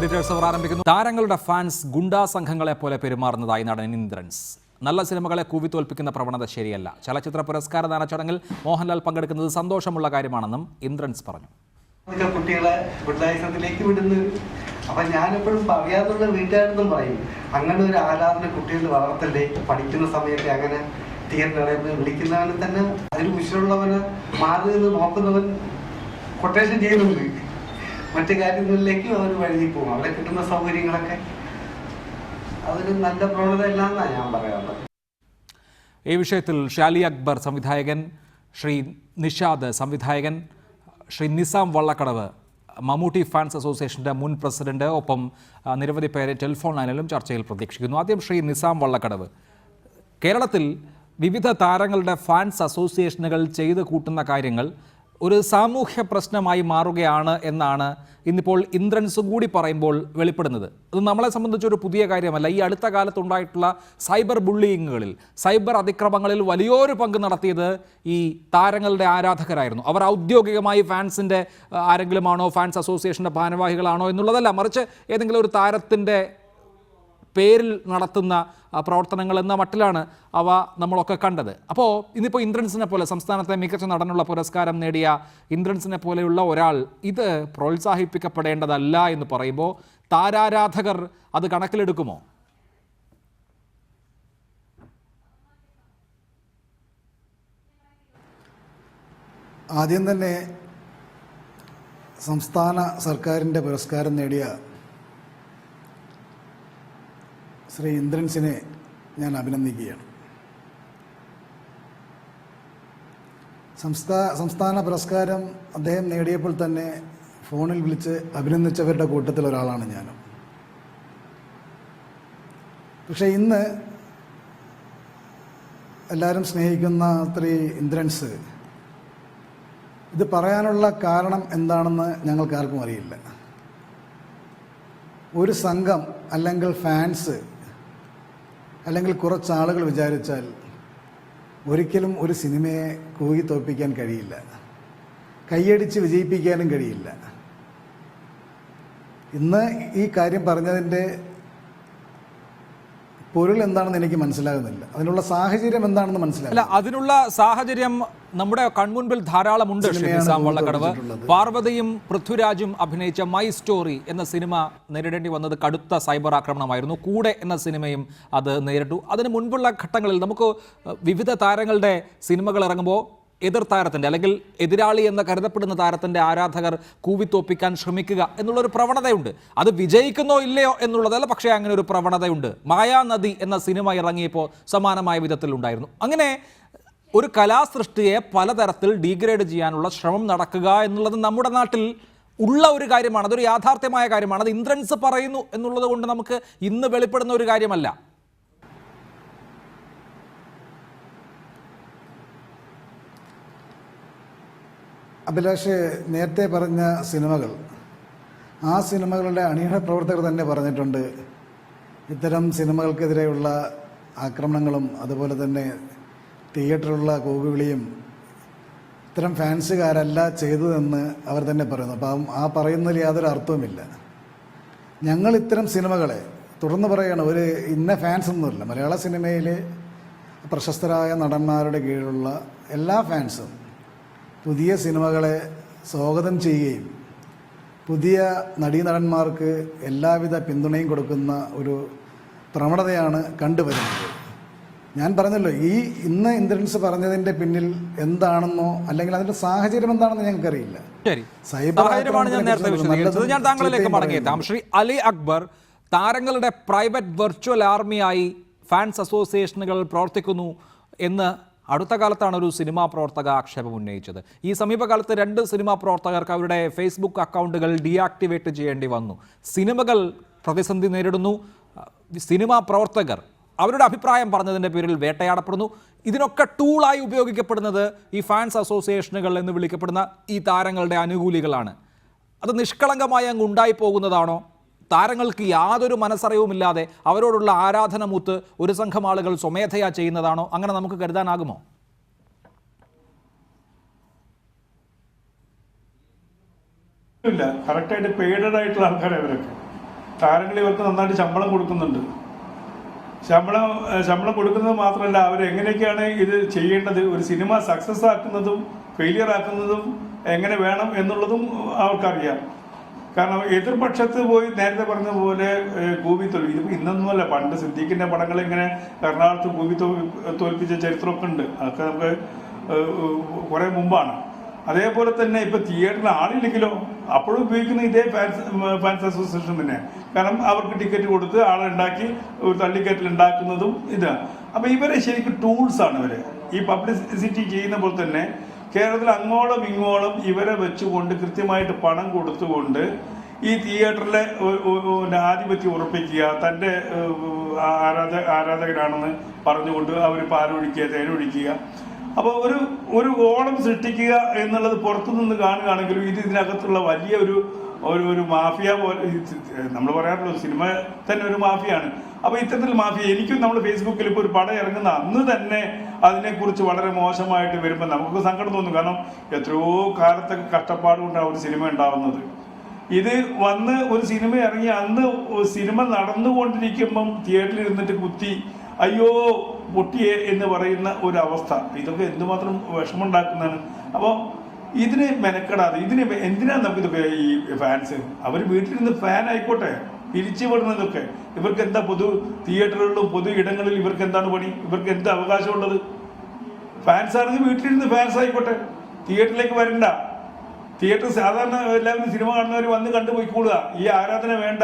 Editors അവർ ആരംഭിക്കുന്നു. താരങ്ങളുടെ fans ഗുണ്ടാ സംഘങ്ങളെ പോലെ പെരുമാറുന്നതായി നടൻ ഇന്ദ്രൻസ്. നല്ല സിനിമകളെ കൂവിത്തോൽപ്പിക്കുന്ന പ്രവണത ശരിയല്ല. ചലച്ചിത്ര പുരസ്കാരദാന ചടങ്ങിൽ മോഹൻലാൽ പങ്കെടുക്കുന്നത് സന്തോഷമുള്ള കാര്യമാണെന്നും ഇന്ദ്രൻസ് പറഞ്ഞു. കുട്ടികളെ ഗുണ്ടായിസത്തിലേക്ക് വിടുന്നു. അപ്പൊ ഞാനെപ്പോഴും പറയാതുള്ള വീട്ടുകാരെന്നും പറയും, അങ്ങനെ ഒരു ആരാധന കുട്ടികൾ വളർത്തല്ലേ. പഠിക്കുന്ന സമയത്ത് അങ്ങനെ തിയേറ്ററിൽ വിളിക്കുന്നവന് തന്നെ അതിന് ഉശിരുള്ളവന് മാറി നിന്ന് നോക്കുന്നവൻ കൊട്ടേഷൻ ചെയ്യുന്നുണ്ട്. മറ്റു കാര്യങ്ങളിലേക്കും അവർ വഴുതി പോകും. അവിടെ കിട്ടുന്ന സൗകര്യങ്ങളൊക്കെ അതൊരു നല്ല പ്രവണതയല്ല എന്നാണ് ഞാൻ പറയാറുള്ളത്. ഈ വിഷയത്തിൽ ഷാലി അക്ബർ സംവിധായകൻ, ശ്രീ നിഷാദ് സംവിധായകൻ, ശ്രീ നിസാം വള്ളക്കടവ് മമ്മൂട്ടി ഫാൻസ് അസോസിയേഷൻ്റെ മുൻ പ്രസിഡന്റ്, ഒപ്പം നിരവധി പേരെ ടെലിഫോൺ ലൈനിലും ചർച്ചയിൽ പ്രതീക്ഷിക്കുന്നു. ആദ്യം ശ്രീ നിസാം വള്ളക്കടവ്, കേരളത്തിൽ വിവിധ താരങ്ങളുടെ ഫാൻസ് അസോസിയേഷനുകൾ ചെയ്ത് കൂട്ടുന്ന കാര്യങ്ങൾ ഒരു സാമൂഹ്യ പ്രശ്നമായി മാറുകയാണ് എന്നാണ് ഇന്നിപ്പോൾ ഇന്ദ്രൻസ് കൂടി പറയുമ്പോൾ വെളിപ്പെടുന്നത്. അത് നമ്മളെ സംബന്ധിച്ചൊരു പുതിയ കാര്യമല്ല. ഈ അടുത്ത കാലത്തുണ്ടായിട്ടുള്ള സൈബർ ബുള്ളിയിങ്ങുകളിൽ, സൈബർ അതിക്രമങ്ങളിൽ വലിയൊരു പങ്ക് നടത്തിയത് ഈ താരങ്ങളുടെ ആരാധകരായിരുന്നു. അവർ ഔദ്യോഗികമായി ഫാൻസിൻ്റെ ആരെങ്കിലുമാണോ, ഫാൻസ് അസോസിയേഷൻ്റെ ഭാരവാഹികളാണോ എന്നുള്ളതല്ല, മറിച്ച് ഏതെങ്കിലും ഒരു താരത്തിൻ്റെ പേരിൽ നടത്തുന്ന പ്രവർത്തനങ്ങൾ എന്ന മട്ടിലാണ് അവ നമ്മളൊക്കെ കണ്ടത്. അപ്പോൾ ഇന്നിപ്പോൾ ഇന്ദ്രൻസിനെ പോലെ, സംസ്ഥാനത്തെ മികച്ച നടനുള്ള പുരസ്കാരം നേടിയ ഇന്ദ്രൻസിനെ പോലെയുള്ള ഒരാൾ ഇത് പ്രോത്സാഹിപ്പിക്കപ്പെടേണ്ടതല്ല എന്ന് പറയുമ്പോൾ താരാരാധകർ അത് കണക്കിലെടുക്കുമോ? ആദ്യം തന്നെ സംസ്ഥാന സർക്കാരിൻ്റെ പുരസ്കാരം നേടിയ ശ്രീ ഇന്ദ്രൻസിനെ ഞാൻ അഭിനന്ദിക്കുകയാണ്. സംസ്ഥാന പുരസ്കാരം അദ്ദേഹം നേടിയപ്പോൾ തന്നെ ഫോണിൽ വിളിച്ച് അഭിനന്ദിച്ചവരുടെ കൂട്ടത്തിൽ ഒരാളാണ് ഞാനും. പക്ഷേ ഇന്ന് എല്ലാവരും സ്നേഹിക്കുന്ന ശ്രീ ഇന്ദ്രൻസ് ഇത് പറയാനുള്ള കാരണം എന്താണെന്ന് ഞങ്ങൾക്കാർക്കും അറിയില്ല. ഒരു സംഘം അല്ലെങ്കിൽ ഫാൻസ് അല്ലെങ്കിൽ കുറച്ചാളുകൾ വിചാരിച്ചാൽ ഒരിക്കലും ഒരു സിനിമയെ കൂകി തോൽപ്പിക്കാൻ കഴിയില്ല, കൈയടിച്ച് വിജയിപ്പിക്കാനും കഴിയില്ല. ഇന്ന് ഈ കാര്യം പറഞ്ഞതിൻ്റെ പൊരുൾ എന്താണെന്ന് എനിക്ക് മനസ്സിലാകുന്നില്ല. അതിനുള്ള സാഹചര്യം എന്താണെന്ന് മനസ്സിലാകില്ല. അതിനുള്ള സാഹചര്യം നമ്മുടെ കൺമുൻപിൽ ധാരാളമുണ്ട്. വള്ളക്കടവ്, പാർവതിയും പൃഥ്വിരാജും അഭിനയിച്ച മൈ സ്റ്റോറി എന്ന സിനിമ നേരിടേണ്ടി വന്നത് കടുത്ത സൈബർ ആക്രമണമായിരുന്നു. കൂടെ എന്ന സിനിമയും അത് നേരിട്ടു. അതിന് മുൻപുള്ള ഘട്ടങ്ങളിൽ നമുക്ക് വിവിധ താരങ്ങളുടെ സിനിമകൾ ഇറങ്ങുമ്പോൾ എതിർ താരത്തിൻ്റെ അല്ലെങ്കിൽ എതിരാളി എന്ന് കരുതപ്പെടുന്ന താരത്തിൻ്റെ ആരാധകർ കൂവിത്തോപ്പിക്കാൻ ശ്രമിക്കുക എന്നുള്ളൊരു പ്രവണതയുണ്ട്. അത് വിജയിക്കുന്നോ ഇല്ലയോ എന്നുള്ളതല്ല, പക്ഷേ അങ്ങനെ ഒരു പ്രവണതയുണ്ട്. മായാനദി എന്ന സിനിമ ഇറങ്ങിയപ്പോൾ സമാനമായ വിധത്തിലുണ്ടായിരുന്നു. അങ്ങനെ ഒരു കലാസൃഷ്ടിയെ പലതരത്തിൽ ഡീഗ്രേഡ് ചെയ്യാനുള്ള ശ്രമം നടക്കുക എന്നുള്ളത് നമ്മുടെ നാട്ടിൽ ഉള്ള ഒരു കാര്യമാണ്. അതൊരു യാഥാർത്ഥ്യമായ കാര്യമാണ്. അത് ഇന്ദ്രൻസ് പറയുന്നു എന്നുള്ളത് കൊണ്ട് നമുക്ക് ഇന്ന് വെളിപ്പെടുന്ന ഒരു കാര്യമല്ല. അഭിലാഷ് നേരത്തെ പറഞ്ഞ സിനിമകൾ, ആ സിനിമകളുടെ അണിയറ പ്രവർത്തകർ തന്നെ പറഞ്ഞിട്ടുണ്ട്, ഇത്തരം സിനിമകൾക്കെതിരെയുള്ള ആക്രമണങ്ങളും അതുപോലെ തന്നെ തിയേറ്ററിലുള്ള കൂകുവിളിയും ഇത്തരം ഫാൻസുകാരല്ല ചെയ്തതെന്ന് അവർ തന്നെ പറയുന്നു. അപ്പം ആ പറയുന്നതിൽ യാതൊരു അർത്ഥവുമില്ല. ഞങ്ങൾ ഇത്തരം സിനിമകളെ തുടർന്ന് പറയുകയാണ്, ഒരു ഇന്ന ഫാൻസ് ഒന്നുമില്ല. മലയാള സിനിമയിലെ പ്രശസ്തരായ നടന്മാരുടെ കീഴിലുള്ള എല്ലാ ഫാൻസും പുതിയ സിനിമകളെ സ്വാഗതം ചെയ്യുകയും പുതിയ നടീനടന്മാർക്ക് എല്ലാവിധ പിന്തുണയും കൊടുക്കുന്ന ഒരു പ്രവണതയാണ് കണ്ടുവരുന്നത്. ഞാൻ പറഞ്ഞല്ലോ, ഈ ഇന്ന് ഇന്ദ്രൻസ് പറഞ്ഞതിൻ്റെ പിന്നിൽ എന്താണെന്നോ അല്ലെങ്കിൽ അതിൻ്റെ സാഹചര്യം എന്താണെന്ന് ഞങ്ങൾക്കറിയില്ല. ഞാൻ താങ്കളിലേക്ക് മടങ്ങിയെത്താം. ശ്രീ അലി അക്ബർ, താരങ്ങളുടെ പ്രൈവറ്റ് വെർച്വൽ ആർമിയായി ഫാൻസ് അസോസിയേഷനുകൾ പ്രവർത്തിക്കുന്നു എന്ന് അടുത്ത കാലത്താണ് ഒരു സിനിമാ പ്രവർത്തക ആക്ഷേപം ഉന്നയിച്ചത്. ഈ സമീപകാലത്ത് 2 സിനിമാ പ്രവർത്തകർക്ക് അവരുടെ ഫേസ്ബുക്ക് അക്കൗണ്ടുകൾ ഡീആക്ടിവേറ്റ് ചെയ്യേണ്ടി വന്നു. സിനിമകൾ പ്രതിസന്ധി നേരിടുന്നു. സിനിമാ പ്രവർത്തകർ അവരുടെ അഭിപ്രായം പറഞ്ഞതിൻ്റെ പേരിൽ വേട്ടയാടപ്പെടുന്നു. ഇതിനൊക്കെ ടൂളായി ഉപയോഗിക്കപ്പെടുന്നത് ഈ ഫാൻസ് അസോസിയേഷനുകൾ എന്ന് വിളിക്കപ്പെടുന്ന ഈ താരങ്ങളുടെ അനുകൂലികളാണ്. അത് നിഷ്കളങ്കമായി അങ്ങ് ഉണ്ടായി പോകുന്നതാണോ? താരങ്ങൾക്ക് യാതൊരു മനസ്സറിവുമില്ലാതെ അവരോടുള്ള ആരാധന മൂത്ത് ഒരു സംഘം ആളുകൾ സ്വമേധയാ ചെയ്യുന്നതാണോ? അങ്ങനെ നമുക്ക് കരുതാനാകുമോ? കറക്റ്റായിട്ട് പെയ്ഡഡ് ആയിട്ടുള്ള ആൾക്കാരെ അവരൊക്കെ താരങ്ങൾ ഇവർക്ക് നന്നായിട്ട് ശമ്പളം കൊടുക്കുന്നുണ്ട്. ശമ്പളം കൊടുക്കുന്നത് മാത്രമല്ല, അവരെങ്ങനെയൊക്കെയാണ് ഇത് ചെയ്യേണ്ടത്, ഒരു സിനിമ സക്സസ് ആക്കുന്നതും ഫെയിലിയർ ആക്കുന്നതും എങ്ങനെ വേണം എന്നുള്ളതും അവർക്കറിയാം. കാരണം എതിർപക്ഷത്ത് പോയി നേരത്തെ പറഞ്ഞ പോലെ കൂവി തോൽവി, ഇതിപ്പോൾ ഇന്നൊന്നുമല്ല, പണ്ട് സിദ്ദീഖിൻ്റെ പടങ്ങൾ ഇങ്ങനെ എറണാകുളത്ത് കൂവി തോൽപ്പിച്ച ചരിത്രമൊക്കെ ഉണ്ട്. അതൊക്കെ നമുക്ക് കുറേ മുമ്പാണ്. അതേപോലെ തന്നെ ഇപ്പം തിയേറ്ററിൽ ആളില്ലെങ്കിലോ അപ്പോഴും ഉപയോഗിക്കുന്ന ഇതേ ഫാൻസ് അസോസിയേഷൻ തന്നെ. കാരണം അവർക്ക് ടിക്കറ്റ് കൊടുത്ത് ആളെ ഉണ്ടാക്കി ഒരു തള്ളിക്കയറ്റിൽ ഉണ്ടാക്കുന്നതും ഇതാണ്. അപ്പം ഇവരെ ശരിക്കും ടൂൾസാണ് ഇവരെ. ഈ പബ്ലിസിറ്റി ചെയ്യുന്ന പോലെ തന്നെ കേരളത്തിൽ അങ്ങോളം ഇങ്ങോളം ഇവരെ വെച്ചുകൊണ്ട് കൃത്യമായിട്ട് പണം കൊടുത്തുകൊണ്ട് ഈ തിയേറ്ററിലെ ആധിപത്യം ഉറപ്പിക്കുക, തൻ്റെ ആരാധകരാണെന്ന് പറഞ്ഞുകൊണ്ട് അവർ പാലൊഴിക്കുക, തേനൊഴിക്കുക. അപ്പോൾ ഒരു ഓളം സൃഷ്ടിക്കുക എന്നുള്ളത് പുറത്തുനിന്ന് കാണുകയാണെങ്കിലും ഇതിനകത്തുള്ള വലിയ ഒരു മാഫിയ പോലെ നമ്മൾ പറയാറുള്ളൂ, സിനിമ തന്നെ ഒരു മാഫിയാണ്. അപ്പോൾ ഇത്തരത്തിൽ മാഫിയ എനിക്കും നമ്മൾ ഫേസ്ബുക്കിൽ ഇപ്പോൾ ഒരു പടം ഇറങ്ങുന്ന അന്ന് തന്നെ അതിനെക്കുറിച്ച് വളരെ മോശമായിട്ട് വരുമ്പോൾ നമുക്ക് സങ്കടം തോന്നും. കാരണം എത്രയോ കാലത്തൊക്കെ കഷ്ടപ്പാട് കൊണ്ടാണ് ഒരു സിനിമ ഉണ്ടാവുന്നത്. ഇത് വന്ന് ഒരു സിനിമ ഇറങ്ങി അന്ന് സിനിമ നടന്നുകൊണ്ടിരിക്കുമ്പം തിയേറ്ററിൽ ഇരുന്നിട്ട് കുത്തി അയ്യോ പൊട്ടിയെ എന്ന് പറയുന്ന ഒരവസ്ഥ, ഇതൊക്കെ എന്തുമാത്രം വിഷമമുണ്ടാക്കുന്നതാണ്. അപ്പോൾ ഇതിന് മെനക്കെടാതെ എന്തിനാണ് നമുക്കിതൊക്കെ ഈ ഫാൻസ്? അവർ വീട്ടിലിരുന്ന് ഫാൻ ആയിക്കോട്ടെ, പിരിച്ചുവിടുന്നതൊക്കെ. ഇവർക്ക് എന്താ പൊതു തിയേറ്ററുകളിലും പൊതു ഇടങ്ങളിൽ ഇവർക്ക് എന്താണ് പണി? ഇവർക്ക് എന്താ അവകാശമുള്ളത്? ഫാൻസ് ആണെങ്കിൽ വീട്ടിലിരുന്ന് ഫാൻസ് ആയിക്കോട്ടെ, തിയേറ്ററിലേക്ക് വരണ്ട. തിയേറ്റർ സാധാരണ എല്ലാവരും സിനിമ കാണുന്നവർ വന്ന് കണ്ടുപോയിക്കൂടുക. ഈ ആരാധന വേണ്ട,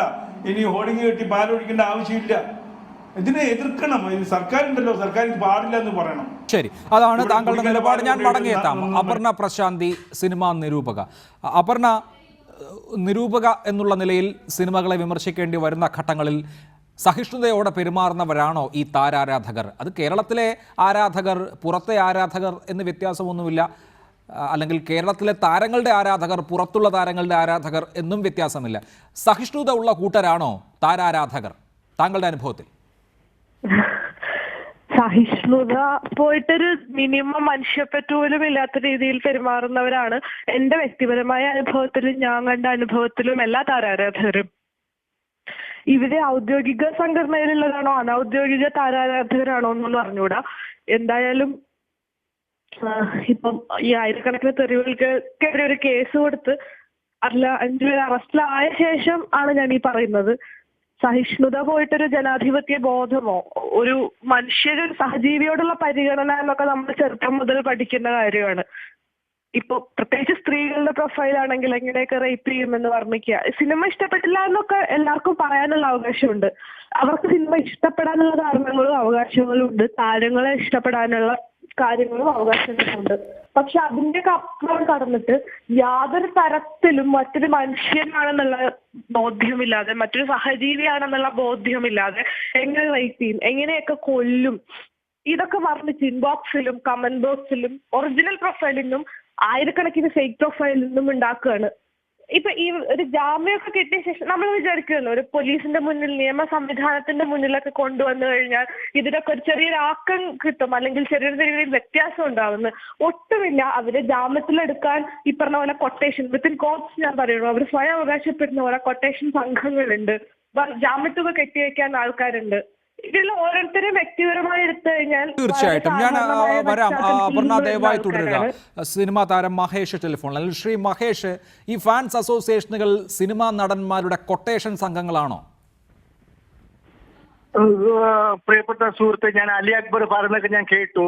ഇനി ഹോർഡിങ് കെട്ടി പാലൊഴിക്കേണ്ട ആവശ്യമില്ല. ഇതിനെ എതിർക്കണം. സർക്കാരുണ്ടല്ലോ, സർക്കാർ ഇത് പാടില്ല എന്ന് പറയണം. ശരി, അതാണ് താങ്കളുടെ നിലപാട്. ഞാൻ മടങ്ങിയെത്താം. അപർണ പ്രശാന്തി, സിനിമാ നിരൂപക. അപർണ, നിരൂപക എന്നുള്ള നിലയിൽ സിനിമകളെ വിമർശിക്കേണ്ടി വരുന്ന ഘട്ടങ്ങളിൽ സഹിഷ്ണുതയോടെ പെരുമാറുന്നവരാണോ ഈ താരാരാധകർ? അത് കേരളത്തിലെ ആരാധകർ, പുറത്തെ ആരാധകർ എന്ന് വ്യത്യാസമൊന്നുമില്ല. അല്ലെങ്കിൽ കേരളത്തിലെ താരങ്ങളുടെ ആരാധകർ, പുറത്തുള്ള താരങ്ങളുടെ ആരാധകർ എന്നും വ്യത്യാസമില്ല. സഹിഷ്ണുത ഉള്ള കൂട്ടരാണോ താരാരാധകർ താങ്കളുടെ അനുഭവത്തിൽ? സഹിഷ്ണുത പോയിട്ടൊരു മിനിമം മനുഷ്യപ്പറ്റ് പോലും ഇല്ലാത്ത രീതിയിൽ പെരുമാറുന്നവരാണ് എന്റെ വ്യക്തിപരമായ അനുഭവത്തിലും ഞാൻ കണ്ട അനുഭവത്തിലും എല്ലാ താരാരാധകരും. ഇവര് ഔദ്യോഗിക സംഘടനയിലുള്ളതാണോ അനൗദ്യോഗിക താരാരാധകരാണോ എന്നൊന്നും അറിഞ്ഞൂടാ. എന്തായാലും ഇപ്പം ഈ ആയിരക്കണക്കിന് തെരുവുകൾക്കെതിരെ ഒരു കേസ് കൊടുത്ത് 5 പേര് അറസ്റ്റിലായ ശേഷം ആണ് ഞാൻ ഈ പറയുന്നത്. സഹിഷ്ണുത പോയിട്ടൊരു ജനാധിപത്യ ബോധമോ ഒരു മനുഷ്യരൊരു സഹജീവിയോടുള്ള പരിഗണന എന്നൊക്കെ നമ്മൾ ചെറുപ്പം മുതൽ പഠിക്കുന്ന കാര്യമാണ്. ഇപ്പൊ പ്രത്യേകിച്ച് സ്ത്രീകളുടെ പ്രൊഫൈലാണെങ്കിൽ എങ്ങനെയൊക്കെ റേപ്പ് ചെയ്യുമെന്ന് വർണ്ണിക്കുക. സിനിമ ഇഷ്ടപ്പെട്ടില്ല എന്നൊക്കെ എല്ലാവർക്കും പറയാനുള്ള അവകാശമുണ്ട്. അവർക്ക് സിനിമ ഇഷ്ടപ്പെടാനുള്ള കാരണങ്ങളും അവകാശങ്ങളും ഉണ്ട്. താരങ്ങളെ ഇഷ്ടപ്പെടാനുള്ള കാര്യങ്ങളും അവകാശങ്ങളുണ്ട്. പക്ഷെ അതിന്റെ അപ്പുറം കടന്നിട്ട് യാതൊരു തരത്തിലും മറ്റൊരു മനുഷ്യനാണെന്നുള്ള ബോധ്യമില്ലാതെ, മറ്റൊരു സഹജീവിയാണെന്നുള്ള ബോധ്യമില്ലാതെ എങ്ങനെ റേപ്പ് ചെയ്യും, എങ്ങനെയൊക്കെ കൊല്ലും, ഇതൊക്കെ വർണ്ണിച്ച് ഇൻബോക്സിലും കമന്റ് ബോക്സിലും ഒറിജിനൽ പ്രൊഫൈലിൽ നിന്നും ആയിരക്കണക്കിന് ഫേക്ക് പ്രൊഫൈലിൽ നിന്നും ഉണ്ടാക്കുകയാണ്. ഇപ്പൊ ഈ ഒരു ജാമ്യമൊക്കെ കിട്ടിയ ശേഷം നമ്മൾ വിചാരിക്കുമല്ലോ, ഒരു പോലീസിന്റെ മുന്നിൽ, നിയമ സംവിധാനത്തിന്റെ മുന്നിലൊക്കെ കൊണ്ടുവന്നു കഴിഞ്ഞാൽ ഇതിനൊക്കെ ഒരു ചെറിയൊരു ആക്കം കിട്ടും, അല്ലെങ്കിൽ ചെറിയൊരു വ്യത്യാസം ഉണ്ടാവുന്നു. ഒട്ടുമില്ല. അവര് ജാമ്യത്തിലെടുക്കാൻ ഈ പറഞ്ഞ പോലെ കൊട്ടേഷൻ വിത്തിൻ കോട്ട്സ് ഞാൻ പറയുന്നു, അവർ സ്വയം അവകാശപ്പെടുന്ന പോലെ കൊട്ടേഷൻ സംഘങ്ങളുണ്ട്. ജാമ്യത്തുക കെട്ടിവെക്കാൻ ആൾക്കാരുണ്ട്. ഇതിൽ ഓരോരുത്തരും വ്യക്തിപരമായി എടുത്തു കഴിഞ്ഞാൽ തീർച്ചയായിട്ടും ഞാൻ വരാം. അപർണ, ദയവായി തുടരുക. സിനിമാ താരം മഹേഷ് ടെലിഫോണിൽ. ശ്രീ മഹേഷ്, ഈ ഫാൻസ് അസോസിയേഷനുകൾ സിനിമാ നടന്മാരുടെ കൊട്ടേഷൻ സംഘങ്ങളാണോ? പ്രിയപ്പെട്ട സുഹൃത്തെ, ഞാൻ അലി അക്ബർ പറയുന്നതൊക്കെ ഞാൻ കേട്ടു.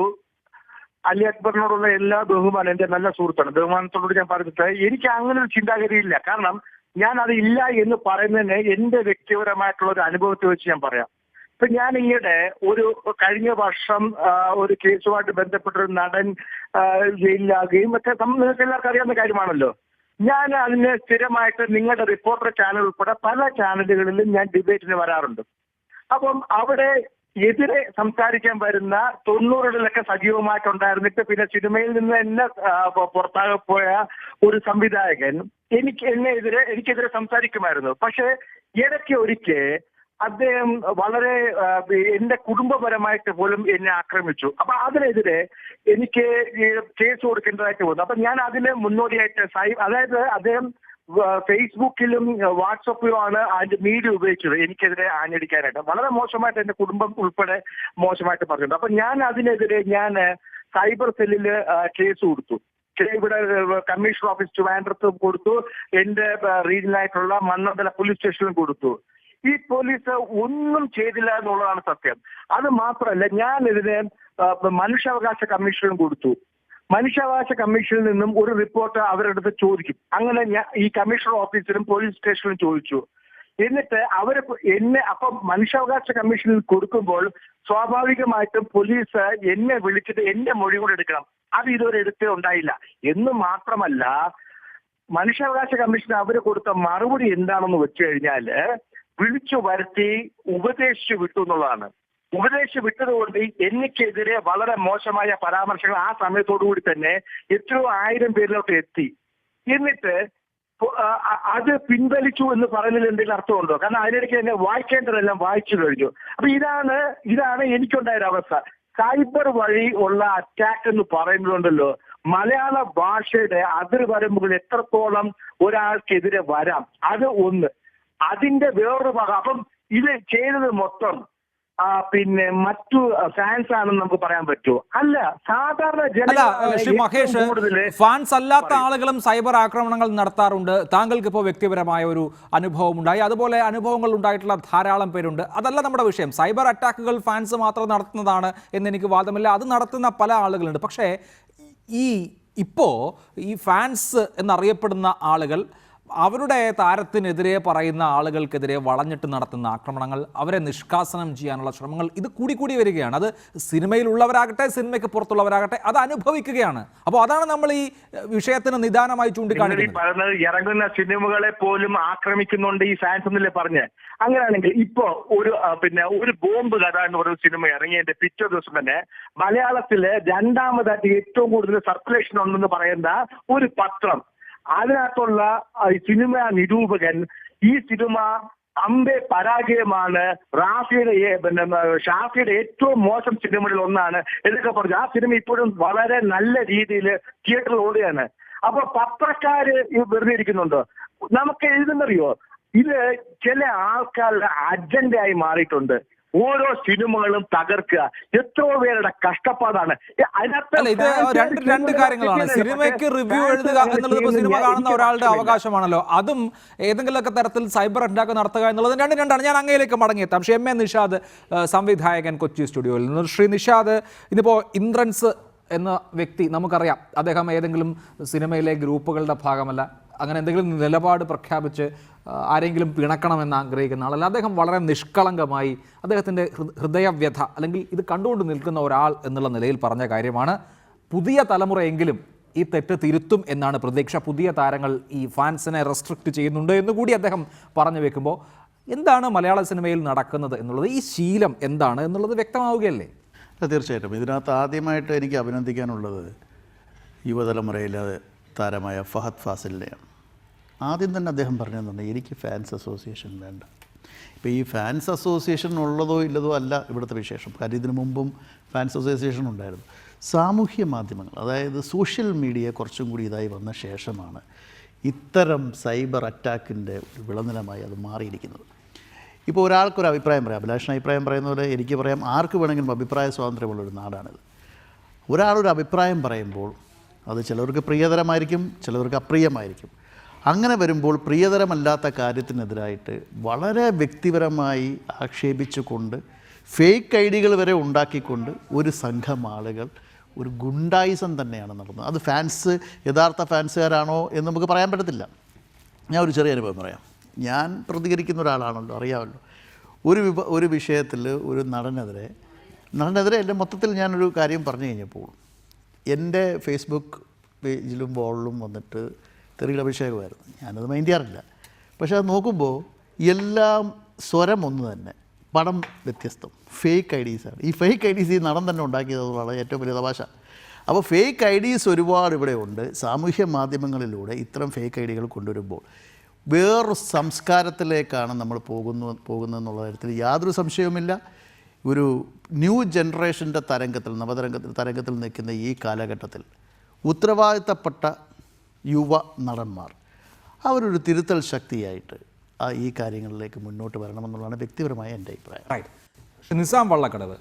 അലി അക്ബറിനോടുള്ള എല്ലാ ബഹുമാനം, എന്റെ നല്ല സുഹൃത്താണ്, ബഹുമാനത്തോട് ഞാൻ പറഞ്ഞിട്ട് എനിക്ക് അങ്ങനെ ഒരു ചിന്താഗതിയില്ല. കാരണം ഞാൻ അത് ഇല്ല എന്ന് പറയുന്നതിന് എന്റെ വ്യക്തിപരമായിട്ടുള്ള ഒരു അനുഭവത്തെ വെച്ച് ഞാൻ പറയാം. ഇപ്പൊ ഞാൻ ഇങ്ങനെ കഴിഞ്ഞ വർഷം ഒരു കേസുമായിട്ട് ബന്ധപ്പെട്ടൊരു നടൻ ജയിലിലാകുകയും മറ്റേ നിങ്ങൾക്ക് എല്ലാവർക്കും അറിയാവുന്ന കാര്യമാണല്ലോ. ഞാൻ അതിന് സ്ഥിരമായിട്ട് നിങ്ങളുടെ റിപ്പോർട്ടർ ചാനൽ ഉൾപ്പെടെ പല ചാനലുകളിലും ഞാൻ ഡിബേറ്റിന് വരാറുണ്ട്. അപ്പം അവിടെ എതിരെ സംസാരിക്കാൻ വരുന്ന 90കളിലൊക്കെ സജീവമായിട്ടുണ്ടായിരുന്നിട്ട് പിന്നെ സിനിമയിൽ നിന്ന് തന്നെ പുറത്താകെ പോയ ഒരു സംവിധായകൻ എനിക്കെതിരെ സംസാരിക്കുമായിരുന്നു. പക്ഷെ ഇടയ്ക്ക് ഒരിക്കൽ അദ്ദേഹം വളരെ എന്റെ കുടുംബപരമായിട്ട് പോലും എന്നെ ആക്രമിച്ചു. അപ്പൊ അതിനെതിരെ എനിക്ക് കേസ് കൊടുക്കേണ്ടതായിട്ട് വന്നു. അപ്പൊ ഞാൻ അതിന് മുന്നോടിയായിട്ട് അതായത് അദ്ദേഹം ഫേസ്ബുക്കിലും വാട്സപ്പിലുമാണ് അതിന്റെ മീഡിയ ഉപയോഗിച്ചത് എനിക്കെതിരെ ആഞ്ഞടിക്കാനായിട്ട്. വളരെ മോശമായിട്ട് എന്റെ കുടുംബം ഉൾപ്പെടെ മോശമായിട്ട് പറഞ്ഞിട്ടുണ്ട്. അപ്പൊ ഞാൻ അതിനെതിരെ സൈബർ സെല്ലിൽ കേസ് കൊടുത്തു. ഇവിടെ കമ്മീഷണർ ഓഫീസ് ട്രിവാൻഡ്രത്ത് കൊടുത്തു, എന്റെ റീജിയനായിട്ടുള്ള മണ്ണന്തല പോലീസ് സ്റ്റേഷനിലും കൊടുത്തു. ഈ പോലീസ് ഒന്നും ചെയ്തില്ല എന്നുള്ളതാണ് സത്യം. അത് മാത്രമല്ല, ഞാൻ ഇതിന് മനുഷ്യാവകാശ കമ്മീഷനും കൊടുത്തു. മനുഷ്യാവകാശ കമ്മീഷനിൽ നിന്നും ഒരു റിപ്പോർട്ട് അവരുടെ അടുത്ത് ചോദിക്കും. അങ്ങനെ ഞാൻ ഈ കമ്മീഷണർ ഓഫീസിലും പോലീസ് സ്റ്റേഷനിലും ചോദിച്ചു. എന്നിട്ട് അവര് അപ്പം മനുഷ്യാവകാശ കമ്മീഷനിൽ കൊടുക്കുമ്പോൾ സ്വാഭാവികമായിട്ടും പോലീസ് എന്നെ വിളിച്ചിട്ട് എന്റെ മൊഴി കൂടെ എടുക്കണം. അത് ഇതുവരെ എടുത്തേ ഉണ്ടായില്ല. എന്ന് മാത്രമല്ല, മനുഷ്യാവകാശ കമ്മീഷൻ അവര് കൊടുത്ത മറുപടി എന്താണെന്ന് വെച്ച് കഴിഞ്ഞാല് വിളിച്ചു വരുത്തി ഉപദേശിച്ചു വിട്ടു എന്നുള്ളതാണ്. ഉപദേശിച്ചു വിട്ടതുകൊണ്ട് എനിക്കെതിരെ വളരെ മോശമായ പരാമർശങ്ങൾ ആ സമയത്തോടുകൂടി തന്നെ എത്രയോ 1000 പേരിലോട്ട് എത്തി. എന്നിട്ട് അത് പിൻവലിച്ചു എന്ന് പറയുന്നതിൽ എന്തെങ്കിലും അർത്ഥമുണ്ടോ? കാരണം അതിനിടയ്ക്ക് തന്നെ വായിക്കേണ്ടതെല്ലാം വായിച്ചു കഴിഞ്ഞു. അപ്പൊ ഇതാണ് എനിക്കുണ്ടായ ഒരു അവസ്ഥ. സൈബർ വഴി ഉള്ള അറ്റാക്ക് എന്ന് പറയുന്നതുണ്ടല്ലോ, മലയാള ഭാഷയുടെ അതിർവരമ്പുകൾ എത്രത്തോളം ഒരാൾക്കെതിരെ വരാം, അത് ഒന്ന്. അതിന്റെ വേറൊരു ഭാഗം. അപ്പം ഇത് ചെയ്തത് മൊത്തം പിന്നെ മറ്റു ഫാൻസ് ആണെന്ന് നമുക്ക് പറയാൻ പറ്റുമോ? അല്ല, സാധാരണ ശ്രീ മഹേഷ്, ഫാൻസ് അല്ലാത്ത ആളുകളും സൈബർ ആക്രമണങ്ങൾ നടത്താറുണ്ട്. താങ്കൾക്ക് ഇപ്പോൾ വ്യക്തിപരമായ ഒരു അനുഭവം ഉണ്ടായി, അതുപോലെ അനുഭവങ്ങൾ ഉണ്ടായിട്ടുള്ള ധാരാളം പേരുണ്ട്. അതല്ല നമ്മുടെ വിഷയം. സൈബർ അറ്റാക്കുകൾ ഫാൻസ് മാത്രം നടത്തുന്നതാണ് എന്നെനിക്ക് വാദമില്ല. അത് നടത്തുന്ന പല ആളുകളുണ്ട്. പക്ഷേ ഇപ്പോൾ ഈ ഫാൻസ് എന്നറിയപ്പെടുന്ന ആളുകൾ അവരുടെ താരത്തിനെതിരെ പറയുന്ന ആളുകൾക്കെതിരെ വളഞ്ഞിട്ട് നടത്തുന്ന ആക്രമണങ്ങൾ, അവരെ നിഷ്കാസനം ചെയ്യാനുള്ള ശ്രമങ്ങൾ, ഇത് കൂടി വരികയാണ്. അത് സിനിമയിലുള്ളവരാകട്ടെ സിനിമയ്ക്ക് പുറത്തുള്ളവരാകട്ടെ അത് അനുഭവിക്കുകയാണ്. അപ്പോൾ അതാണ് നമ്മൾ ഈ വിഷയത്തിന് നിദാനമായി ചൂണ്ടിക്കാണിക്കുന്നത്. ഇറങ്ങുന്ന സിനിമകളെ പോലും ആക്രമിക്കുന്നുണ്ട് ഈ ഫാൻസ് എന്നല്ലേ പറഞ്ഞ്. അങ്ങനെയാണെങ്കിൽ ഇപ്പോ ഒരു ബോംബ് കഥ എന്ന് പറയുന്ന സിനിമ ഇറങ്ങിയതിന്റെ പിറ്റേ ദിവസം തന്നെ മലയാളത്തില് രണ്ടാമതായിട്ട് ഏറ്റവും കൂടുതൽ സർക്കുലേഷൻ ഉണ്ടെന്ന് പറയുന്ന ഒരു പത്രം, അതിനകത്തുള്ള സിനിമ നിരൂപകൻ ഈ സിനിമ അമ്പെ പരാജയമാണ്, ഷാഫിയുടെ ഏറ്റവും മോശം സിനിമകളിൽ ഒന്നാണ് എന്നൊക്കെ പറഞ്ഞു. ആ സിനിമ ഇപ്പോഴും വളരെ നല്ല രീതിയിൽ തിയേറ്ററിൽ ഓടുകയാണ്. അപ്പൊ പത്രക്കാര് വെറുതെ ഇരിക്കുന്നുണ്ടോ? നമുക്ക് എഴുതുന്നറിയോ, ഇത് ചില ആൾക്കാരുടെ അജണ്ടയായി മാറിയിട്ടുണ്ട്. ഓരോ സിനിമകളും തകർക്കുക, എത്രയോ പേരുടെ കഷ്ടപ്പാടാണ്. ഇത് രണ്ട് കാര്യങ്ങളാണ്. സിനിമയ്ക്ക് റിവ്യൂ എഴുതുക എന്നുള്ളത് ഇപ്പോൾ സിനിമ കാണുന്ന ഒരാളുടെ അവകാശമാണല്ലോ. അതും ഏതെങ്കിലുമൊക്കെ തരത്തിൽ സൈബർ അറ്റാക്ക് നടത്തുക എന്നുള്ളത് രണ്ടാണ്. ഞാൻ അങ്ങയിലേക്ക് മടങ്ങിയെത്താം. പക്ഷേ എം എ നിഷാദ്, സംവിധായകൻ, കൊച്ചി സ്റ്റുഡിയോയിൽ നിന്ന്. ശ്രീ നിഷാദ്, ഇതിപ്പോൾ ഇന്ദ്രൻസ് എന്ന വ്യക്തി നമുക്കറിയാം, അദ്ദേഹം ഏതെങ്കിലും സിനിമയിലെ ഗ്രൂപ്പുകളുടെ ഭാഗമല്ല. അങ്ങനെ എന്തെങ്കിലും നിലപാട് പ്രഖ്യാപിച്ച് ആരെങ്കിലും പിണക്കണമെന്ന് ആഗ്രഹിക്കുന്ന ആളല്ല. അദ്ദേഹം വളരെ നിഷ്കളങ്കമായി അദ്ദേഹത്തിൻ്റെ ഹൃദയവ്യഥ അല്ലെങ്കിൽ ഇത് കണ്ടുകൊണ്ട് നിൽക്കുന്ന ഒരാൾ എന്നുള്ള നിലയിൽ പറഞ്ഞ കാര്യമാണ്. പുതിയ തലമുറയെങ്കിലും ഈ തെറ്റ് തിരുത്തും എന്നാണ് പ്രതീക്ഷ. പുതിയ താരങ്ങൾ ഈ ഫാൻസിനെ റെസ്ട്രിക്റ്റ് ചെയ്യുന്നുണ്ട് എന്നുകൂടി അദ്ദേഹം പറഞ്ഞു വെക്കുമ്പോൾ എന്താണ് മലയാള സിനിമയിൽ നടക്കുന്നത് എന്നുള്ളത്, ഈ ശീലം എന്താണ് എന്നുള്ളത് വ്യക്തമാവുകയല്ലേ? തീർച്ചയായിട്ടും. ഇതിനകത്ത് ആദ്യമായിട്ട് എനിക്ക് അഭിനന്ദിക്കാനുള്ളത് യുവതലമുറയിലെ താരമായ ഫഹദ് ഫാസിലിനെയാണ്. ആദ്യം തന്നെ അദ്ദേഹം പറഞ്ഞതെന്നുണ്ടെങ്കിൽ എനിക്ക് ഫാൻസ് അസോസിയേഷൻ വേണ്ട. ഇപ്പോൾ ഈ ഫാൻസ് അസോസിയേഷൻ ഉള്ളതോ ഇല്ലതോ അല്ല ഇവിടുത്തെ വിശേഷം. കാര്യം ഇതിനു മുമ്പും ഫാൻസ് അസോസിയേഷൻ ഉണ്ടായിരുന്നു. സാമൂഹ്യ മാധ്യമങ്ങൾ, അതായത് സോഷ്യൽ മീഡിയ കുറച്ചും കൂടി ഇതായി വന്ന ശേഷമാണ് ഇത്തരം സൈബർ അറ്റാക്കിൻ്റെ ഒരു വിളനിലമായി അത് മാറിയിരിക്കുന്നത്. ഇപ്പോൾ ഒരാൾക്കൊരു അഭിപ്രായം പറയാം, അഭിലാഷിന് അഭിപ്രായം പറയുന്ന പോലെ എനിക്ക് പറയാം, ആർക്ക് വേണമെങ്കിലും അഭിപ്രായ സ്വാതന്ത്ര്യമുള്ളൊരു നാടാണിത്. ഒരാളൊരു അഭിപ്രായം പറയുമ്പോൾ അത് ചിലവർക്ക് പ്രിയതരമായിരിക്കും, ചിലവർക്ക് അപ്രിയമായിരിക്കും. അങ്ങനെ വരുമ്പോൾ പ്രിയതരമല്ലാത്ത കാര്യത്തിനെതിരായിട്ട് വളരെ വ്യക്തിപരമായി ആക്ഷേപിച്ചുകൊണ്ട് ഫേക്ക് ഐഡികൾ വരെ ഉണ്ടാക്കിക്കൊണ്ട് ഒരു സംഘം ആളുകൾ ഒരു ഗുണ്ടായിസം തന്നെയാണ് നടന്നത്. അത് ഫാൻസ് യഥാർത്ഥ ഫാൻസുകാരാണോ എന്ന് നമുക്ക് പറയാൻ പറ്റത്തില്ല. ഞാൻ ഒരു ചെറിയ അനുഭവം പറയാം. ഞാൻ പ്രതികരിക്കുന്ന ഒരാളാണല്ലോ, അറിയാമല്ലോ. ഒരു വിഷയത്തിൽ ഒരു നടനെതിരെ എൻ്റെ മൊത്തത്തിൽ ഞാനൊരു കാര്യം പറഞ്ഞു കഴിഞ്ഞപ്പോൾ എൻ്റെ ഫേസ്ബുക്ക് പേജിലും വോളിലും വന്നിട്ട് തെറിയുടെ അഭിഷേകമായിരുന്നു. ഞാനത് മൈൻഡ് ചെയ്യാറില്ല. പക്ഷേ അത് നോക്കുമ്പോൾ എല്ലാം സ്വരം ഒന്ന് തന്നെ, പടം വ്യത്യസ്തം, ഫേക്ക് ഐഡീസാണ്. ഈ ഫേക്ക് ഐഡീസ് ഈ നടൻ തന്നെ ഉണ്ടാക്കിയതുള്ളതാണ് ഏറ്റവും വലിയ തമാശ. അപ്പോൾ ഫേക്ക് ഐഡീസ് ഒരുപാട് ഇവിടെ ഉണ്ട്. സാമൂഹ്യ മാധ്യമങ്ങളിലൂടെ ഇത്തരം ഫേക്ക് ഐഡികൾ കൊണ്ടുവരുമ്പോൾ വേറൊരു സംസ്കാരത്തിലേക്കാണ് നമ്മൾ പോകുന്നതെന്നുള്ള കാര്യത്തിൽ യാതൊരു സംശയവുമില്ല. ഒരു ന്യൂ ജനറേഷൻ്റെ തരംഗത്തിൽ നിൽക്കുന്ന ഈ കാലഘട്ടത്തിൽ ഉത്തരവാദിത്തപ്പെട്ട യുവ നടന്മാർ അവരൊരു തിരുത്തൽ ശക്തിയായിട്ട് ഈ കാര്യങ്ങളിലേക്ക് മുന്നോട്ട് വരണമെന്നുള്ളതാണ് വ്യക്തിപരമായ എൻ്റെ അഭിപ്രായം. റൈറ്റ്. പക്ഷെ നിസാം വള്ളക്കടവ്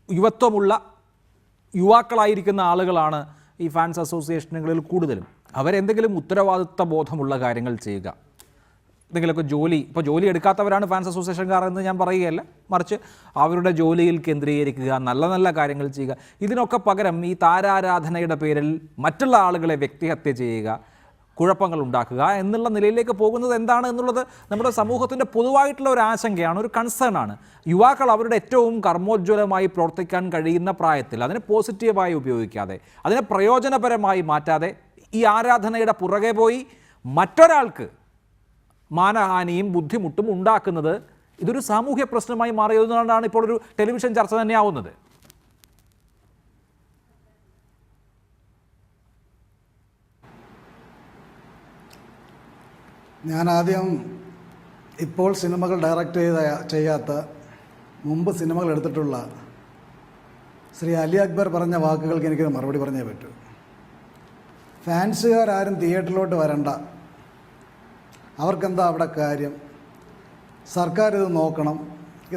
യുവത്വമുള്ള യുവാക്കളായിരിക്കുന്ന ആളുകളാണ് ഈ ഫാൻസ് അസോസിയേഷനുകളിൽ കൂടുതലും. അവരെന്തെങ്കിലും ഉത്തരവാദിത്വ ബോധമുള്ള കാര്യങ്ങൾ ചെയ്യുക, എന്തെങ്കിലുമൊക്കെ ജോലി എടുക്കാത്തവരാണ് ഫാൻസ് അസോസിയേഷൻകാർ എന്ന് ഞാൻ പറയുകയല്ല, മറിച്ച് അവരുടെ ജോലിയിൽ കേന്ദ്രീകരിക്കുക, നല്ല നല്ല കാര്യങ്ങൾ ചെയ്യുക. ഇതിനൊക്കെ പകരം ഈ താരാരാധനയുടെ പേരിൽ മറ്റുള്ള ആളുകളെ വ്യക്തിഹത്യ ചെയ്യുക, കുഴപ്പങ്ങൾ ഉണ്ടാക്കുക എന്നുള്ള നിലയിലേക്ക് പോകുന്നത് എന്താണ് എന്നുള്ളത് നമ്മുടെ സമൂഹത്തിൻ്റെ പൊതുവായിട്ടുള്ള ഒരു ആശങ്കയാണ്, ഒരു കൺസേൺ ആണ്. യുവാക്കൾ അവരുടെ ഏറ്റവും കർമ്മോജ്വലമായി പ്രവർത്തിക്കാൻ കഴിയുന്ന പ്രായത്തിൽ അതിനെ പോസിറ്റീവായി ഉപയോഗിക്കാതെ, അതിനെ പ്രയോജനപരമായി മാറ്റാതെ ഈ ആരാധനയുടെ പുറകെ പോയി മറ്റൊരാൾക്ക് മാനഹാനിയും ബുദ്ധിമുട്ടും ഉണ്ടാക്കുന്നത് ഇതൊരു സാമൂഹ്യ പ്രശ്നമായി മാറിയതുകൊണ്ടാണ് ഇപ്പോൾ ഒരു ടെലിവിഷൻ ചർച്ച തന്നെയാവുന്നത്. ഞാൻ ആദ്യം ഇപ്പോൾ സിനിമകൾ ഡയറക്റ്റ് ചെയ്യാത്ത മുമ്പ് സിനിമകൾ എടുത്തിട്ടുള്ള ശ്രീ അലി അക്ബർ പറഞ്ഞ വാക്കുകൾക്ക് എനിക്ക് മറുപടി പറഞ്ഞേ പറ്റൂ. ഫാൻസുകാരും തിയേറ്ററിലോട്ട് വരണ്ട, അവർക്കെന്താ അവിടെ കാര്യം, സർക്കാർ ഇത് നോക്കണം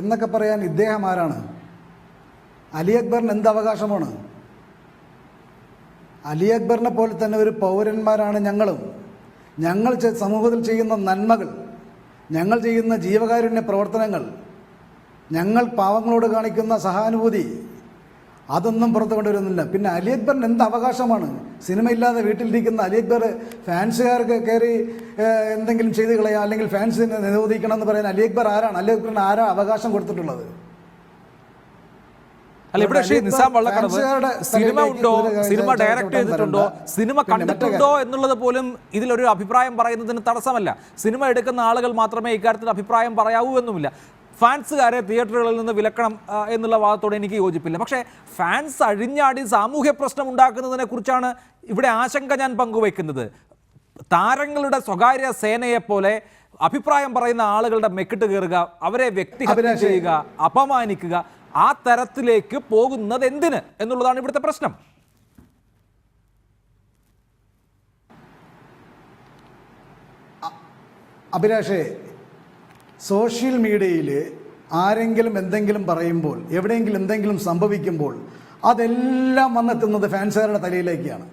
എന്നൊക്കെ പറയാൻ ഇദ്ദേഹം ആരാണ്? അലി അക്ബറിന് എന്ത് അവകാശമാണ്? അലി അക്ബറിനെ പോലെ തന്നെ ഒരു പൗരന്മാരാണ് ഞങ്ങളും. ഞങ്ങൾ സമൂഹത്തിൽ ചെയ്യുന്ന നന്മകൾ, ഞങ്ങൾ ചെയ്യുന്ന ജീവകാരുണ്യ പ്രവർത്തനങ്ങൾ, ഞങ്ങൾ പാവങ്ങളോട് കാണിക്കുന്ന സഹാനുഭൂതി, അതൊന്നും പുറത്തു കൊണ്ടുവരുന്നില്ല. പിന്നെ അലി അക്ബറിന് എന്ത് അവകാശമാണ്? സിനിമയില്ലാതെ വീട്ടിലിരിക്കുന്ന അലി അക്ബർ ഫാൻസുകാർക്ക് കയറി എന്തെങ്കിലും ചെയ്ത് കളയാം, അല്ലെങ്കിൽ ഫാൻസിനെ നിരോധിക്കണം എന്ന് പറയാൻ അലി അക്ബർ ആരാണ്? അലി അക്ബറിന് ആരാ അവകാശം കൊടുത്തിട്ടുള്ളത്? അല്ല, ഇവിടെ നിസാം വള്ളക്കടവ് സിനിമ ഉണ്ടോ, സിനിമ ഡയറക്റ്റ് ചെയ്തിട്ടുണ്ടോ, സിനിമ കണ്ടിട്ടുണ്ടോ എന്നുള്ളത് പോലും ഇതിലൊരു അഭിപ്രായം പറയുന്നതിന് തടസ്സമല്ല. സിനിമ എടുക്കുന്ന ആളുകൾ മാത്രമേ ഇക്കാര്യത്തിൽ അഭിപ്രായം പറയാവൂ എന്നുമില്ല. ഫാൻസുകാരെ തിയേറ്ററുകളിൽ നിന്ന് വിലക്കണം എന്നുള്ള വാദത്തോടെ എനിക്ക് യോജിപ്പില്ല. പക്ഷേ ഫാൻസ് അഴിഞ്ഞാടി സാമൂഹ്യ പ്രശ്നം ഉണ്ടാക്കുന്നതിനെ കുറിച്ചാണ് ഇവിടെ ആശങ്ക ഞാൻ പങ്കുവയ്ക്കുന്നത്. താരങ്ങളുടെ സ്വകാര്യ സേനയെപ്പോലെ അഭിപ്രായം പറയുന്ന ആളുകളുടെ മെക്കിട്ട് കയറുക, അവരെ വ്യക്തിഹത്യ ചെയ്യുക, അപമാനിക്കുക, ആ തരത്തിലേക്ക് പോകുന്നത് എന്തിന് എന്നുള്ളതാണ് ഇവിടുത്തെ പ്രശ്നം. അഭിലാഷേ, സോഷ്യൽ മീഡിയയിൽ ആരെങ്കിലും എന്തെങ്കിലും പറയുമ്പോൾ, എവിടെയെങ്കിലും എന്തെങ്കിലും സംഭവിക്കുമ്പോൾ അതെല്ലാം വന്നെത്തുന്നത് ഫാൻസുകാരുടെ തലയിലേക്കാണ്.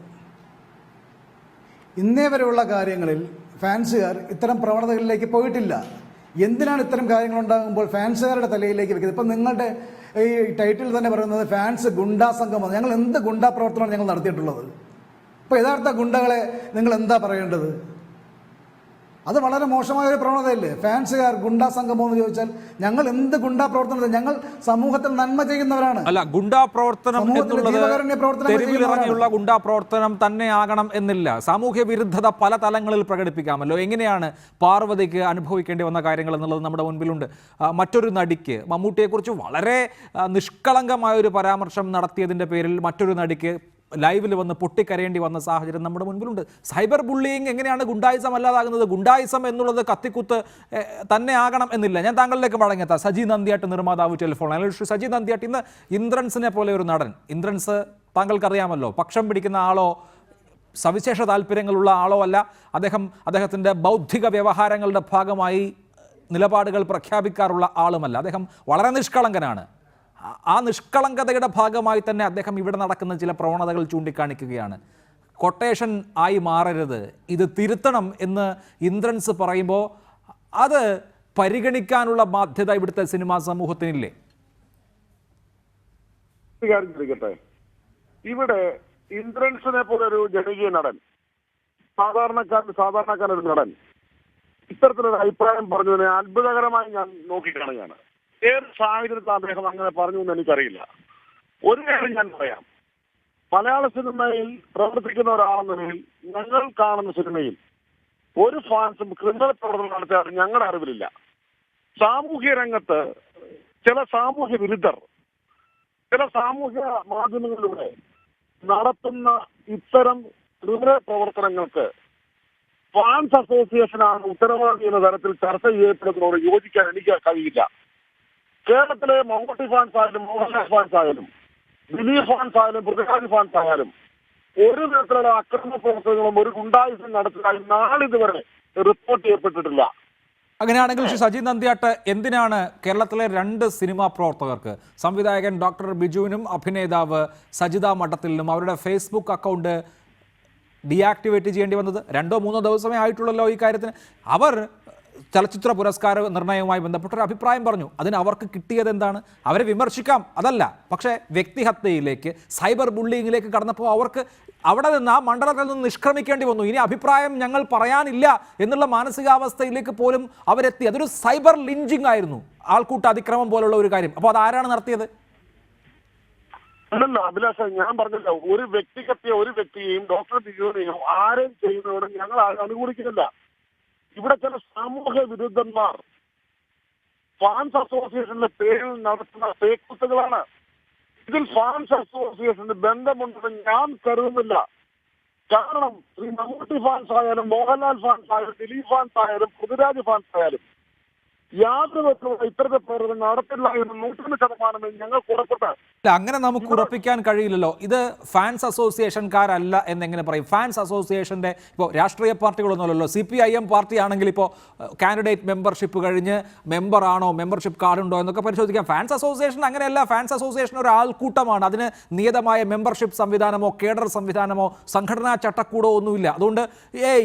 ഇന്നേ വരെയുള്ള കാര്യങ്ങളിൽ ഫാൻസുകാർ ഇത്തരം പ്രവണതകളിലേക്ക് പോയിട്ടില്ല. എന്തിനാണ് ഇത്തരം കാര്യങ്ങളുണ്ടാകുമ്പോൾ ഫാൻസുകാരുടെ തലയിലേക്ക് വെക്കുന്നത്? ഇപ്പം നിങ്ങളുടെ ഈ ടൈറ്റിൽ തന്നെ പറയുന്നത് ഫാൻസ് ഗുണ്ടാ സംഘമാണ്. ഞങ്ങൾ എന്ത് ഗുണ്ടാ പ്രവർത്തനമാണ് ഞങ്ങൾ നടത്തിയിട്ടുള്ളത്? ഇപ്പോൾ യഥാർത്ഥ ഗുണ്ടകളെ നിങ്ങൾ എന്താ പറയേണ്ടത്? അത് വളരെ മോശമായ ഒരു പ്രവണതയല്ലേ? ഫാൻസുകാർ ഗുണ്ടാ സംഘമോ എന്ന് ചോദിച്ചാൽ ഞങ്ങൾ എന്ത് ഗുണ്ടാ പ്രവർത്തനം? ഞങ്ങൾ സമൂഹത്തിൽ നന്മ ചെയ്യുന്നവരാണ്. അല്ല, ഗുണ്ടാ പ്രവർത്തനം എന്നുള്ളത് തെരുവിലിറങ്ങിയുള്ള ഗുണ്ടാ പ്രവർത്തനം തന്നെ ആകണം എന്നില്ല. സാമൂഹ്യ വിരുദ്ധത പല തലങ്ങളിൽ പ്രകടിപ്പിക്കാമല്ലോ. എങ്ങനെയാണ് പാർവതിക്ക് അനുഭവിക്കേണ്ടി വന്ന കാര്യങ്ങൾ എന്നുള്ളത് നമ്മുടെ മുൻപിലുണ്ട്. മറ്റൊരു നടിക്ക്, മമ്മൂട്ടിയെക്കുറിച്ച് വളരെ നിഷ്കളങ്കമായ ഒരു പരാമർശം നടത്തിയതിൻ്റെ പേരിൽ മറ്റൊരു നടിക്ക് ലൈവിൽ വന്ന് പൊട്ടിക്കരയേണ്ടി വന്ന സാഹചര്യം നമ്മുടെ മുൻപിലുണ്ട്. സൈബർ ബുള്ളിയിങ് എങ്ങനെയാണ് ഗുണ്ടായിസം അല്ലാതാകുന്നത്? ഗുണ്ടായിസം എന്നുള്ളത് കത്തിക്കുത്ത് തന്നെ ആകണം എന്നില്ല. ഞാൻ താങ്കളിലേക്ക് മടങ്ങിയെത്താം. സജി നന്ദിയാട്ട് നിർമ്മാതാവ് ടെലിഫോൺ. സജി നന്ദിയാട്ട്, ഇന്ന് ഇന്ദ്രൻസിനെ പോലെ ഒരു നടൻ, ഇന്ദ്രൻസ് താങ്കൾക്കറിയാമല്ലോ, പക്ഷം പിടിക്കുന്ന ആളോ സവിശേഷ താല്പര്യങ്ങളുള്ള ആളോ അല്ല. അദ്ദേഹത്തിൻ്റെ ബൗദ്ധിക വ്യവഹാരങ്ങളുടെ ഭാഗമായി നിലപാടുകൾ പ്രഖ്യാപിക്കാറുള്ള ആളുമല്ല. അദ്ദേഹം വളരെ നിഷ്കളങ്കനാണ്. ആ നിഷ്കളങ്കതയുടെ ഭാഗമായി തന്നെ അദ്ദേഹം ഇവിടെ നടക്കുന്ന ചില പ്രവണതകൾ ചൂണ്ടിക്കാണിക്കുകയാണ്. കൊട്ടേഷൻ ആയി മാറരുത്, ഇത് തിരുത്തണം എന്ന് ഇന്ദ്രൻസ് പറയുമ്പോൾ അത് പരിഗണിക്കാനുള്ള ബാധ്യത ഇവിടുത്തെ സിനിമാ സമൂഹത്തിനില്ലേ? ഇവിടെ ഇന്ദ്രൻസിനെ പോലെ ഒരു ജനകീയ നടൻ, സാധാരണക്കാരൊരു നടൻ ഇത്തരത്തിലൊരു അഭിപ്രായം പറഞ്ഞതിനെ അത്ഭുതകരമായി ഞാൻ നോക്കിക്കാണുകയാണ്. ഏത് സാഹചര്യത്തിൽ അദ്ദേഹം അങ്ങനെ പറഞ്ഞു എന്ന് എനിക്കറിയില്ല. ഒരു കാര്യം ഞാൻ പറയാം, മലയാള സിനിമയിൽ പ്രവർത്തിക്കുന്ന ഒരാളെന്ന നിലയിൽ ഞങ്ങൾ കാണുന്ന സിനിമയിൽ ഒരു ഫാൻസും ക്രിമിനൽ പ്രവർത്തനം നടത്തിയാൽ ഞങ്ങളുടെ അറിവിലില്ല. സാമൂഹ്യ രംഗത്ത് ചില സാമൂഹ്യ വിരുദ്ധർ ചില സാമൂഹ്യ മാധ്യമങ്ങളിലൂടെ നടത്തുന്ന ഇത്തരം ക്രിമിനൽ പ്രവർത്തനങ്ങൾക്ക് ഫാൻസ് അസോസിയേഷനാണ് ഉത്തരവാദി എന്ന തരത്തിൽ ചർച്ച ചെയ്യപ്പെടുന്നതോട് യോജിക്കാൻ എനിക്ക് കഴിയില്ല. കേരളത്തിലെ മമ്മൂട്ടി ഫാൻസ് ആയാലും, മോഹൻലാൽ ഫാൻസ് ആയാലും, ദിലീപ് ഫാൻസ് ആയാലും, പൃഥ്വിരാജ് ഫാൻസ് ആയാലും ഒരു തരത്തിലുള്ള അക്രമ പ്രവർത്തനങ്ങളും ഒരു ഗുണ്ടായുസം നടത്തിയതായി നാളിതുവരെ റിപ്പോർട്ട് ചെയ്യപ്പെട്ടിട്ടില്ല. അങ്ങനെയാണെങ്കിൽ ശ്രീ സജി നന്ദ്യാട്ട് എന്തിനാണ് കേരളത്തിലെ 2 സിനിമാ പ്രവർത്തകർക്ക്, സംവിധായകൻ ഡോക്ടർ ബിജുവിനും അഭിനേതാവ് സജിത മഠത്തിലിനും അവരുടെ ഫേസ്ബുക്ക് അക്കൗണ്ട് ഡീആക്ടിവേറ്റ് ചെയ്യേണ്ടി വന്നത്? 2-3 ദിവസമേ ആയിട്ടുള്ളല്ലോ ഈ കാര്യത്തിന്. അവർ ചലച്ചിത്ര പുരസ്കാര നിർണയവുമായി ബന്ധപ്പെട്ടൊരു അഭിപ്രായം പറഞ്ഞു. അതിന് അവർക്ക് കിട്ടിയത് എന്താണ്? അവരെ വിമർശിക്കാം, അതല്ല. പക്ഷേ വ്യക്തിഹത്യയിലേക്ക്, സൈബർ ബുള്ളിങ്ങിലേക്ക് കടന്നപ്പോൾ അവർക്ക് അവിടെ നിന്ന് ആ മണ്ഡലത്തിൽ നിന്ന് നിഷ്ക്രമിക്കേണ്ടി വന്നു. ഇനി അഭിപ്രായം ഞങ്ങൾ പറയാനില്ല എന്നുള്ള മാനസികാവസ്ഥയിലേക്ക് പോലും അവരെത്തി. അതൊരു സൈബർ ലിഞ്ചിങ് ആയിരുന്നു, ആൾക്കൂട്ട അതിക്രമം പോലുള്ള ഒരു കാര്യം. അപ്പോൾ അതാരാണ് നടത്തിയത്? അല്ലല്ല അഭിലാഷ, ഞാൻ പറഞ്ഞില്ല, ഒരു വ്യക്തിയെയും ഡോക്ടർ ബിജുവിനെയും ആരെയും ചെയ്യുന്നതോട് ഞങ്ങൾ അനുകൂലിക്കുന്നില്ല. ഇവിടെ ചില സാമൂഹ്യ വിരുദ്ധന്മാർ ഫാൻസ് അസോസിയേഷന്റെ പേരിൽ നടത്തുന്ന ഫേക്കുത്തുകളാണ്. ഇതിൽ ഫാൻസ് അസോസിയേഷന് ബന്ധമുണ്ടെന്ന് ഞാൻ കരുതുന്നില്ല. കാരണം ശ്രീ മമ്മൂട്ടി ഫാൻസ് ആയാലും, മോഹൻലാൽ ഫാൻസ് ആയാലും, ദിലീപ് ഫാൻസ് ആയാലും, പൃഥ്വിരാജ് ഫാൻസ് ആയാലും യാതൊരു വിധത്തിലുള്ള ഇത്തരത്തെ പ്രവർത്തനം നടത്തില്ല എന്ന് 100% ഞങ്ങൾ ഉറപ്പിട്ട്. അങ്ങനെ നമുക്ക് ഉറപ്പിക്കാൻ കഴിയില്ലല്ലോ. ഇത് ഫാൻസ് അസോസിയേഷൻകാരല്ല എന്നെങ്ങനെ പറയും? ഫാൻസ് അസോസിയേഷന്റെ ഇപ്പോൾ രാഷ്ട്രീയ പാർട്ടികളൊന്നുമല്ലല്ലോ. CPIM പാർട്ടി ആണെങ്കിൽ ഇപ്പോൾ കാൻഡിഡേറ്റ് മെമ്പർഷിപ്പ് കഴിഞ്ഞ് മെമ്പറാണോ, മെമ്പർഷിപ്പ് കാർഡുണ്ടോ എന്നൊക്കെ പരിശോധിക്കാം. ഫാൻസ് അസോസിയേഷൻ അങ്ങനെയല്ല. ഫാൻസ് അസോസിയേഷൻ ഒരു ആൾക്കൂട്ടമാണ്. അതിന് നിയതമായ മെമ്പർഷിപ്പ് സംവിധാനമോ കേഡർ സംവിധാനമോ സംഘടനാ ചട്ടക്കൂടോ ഒന്നുമില്ല. അതുകൊണ്ട്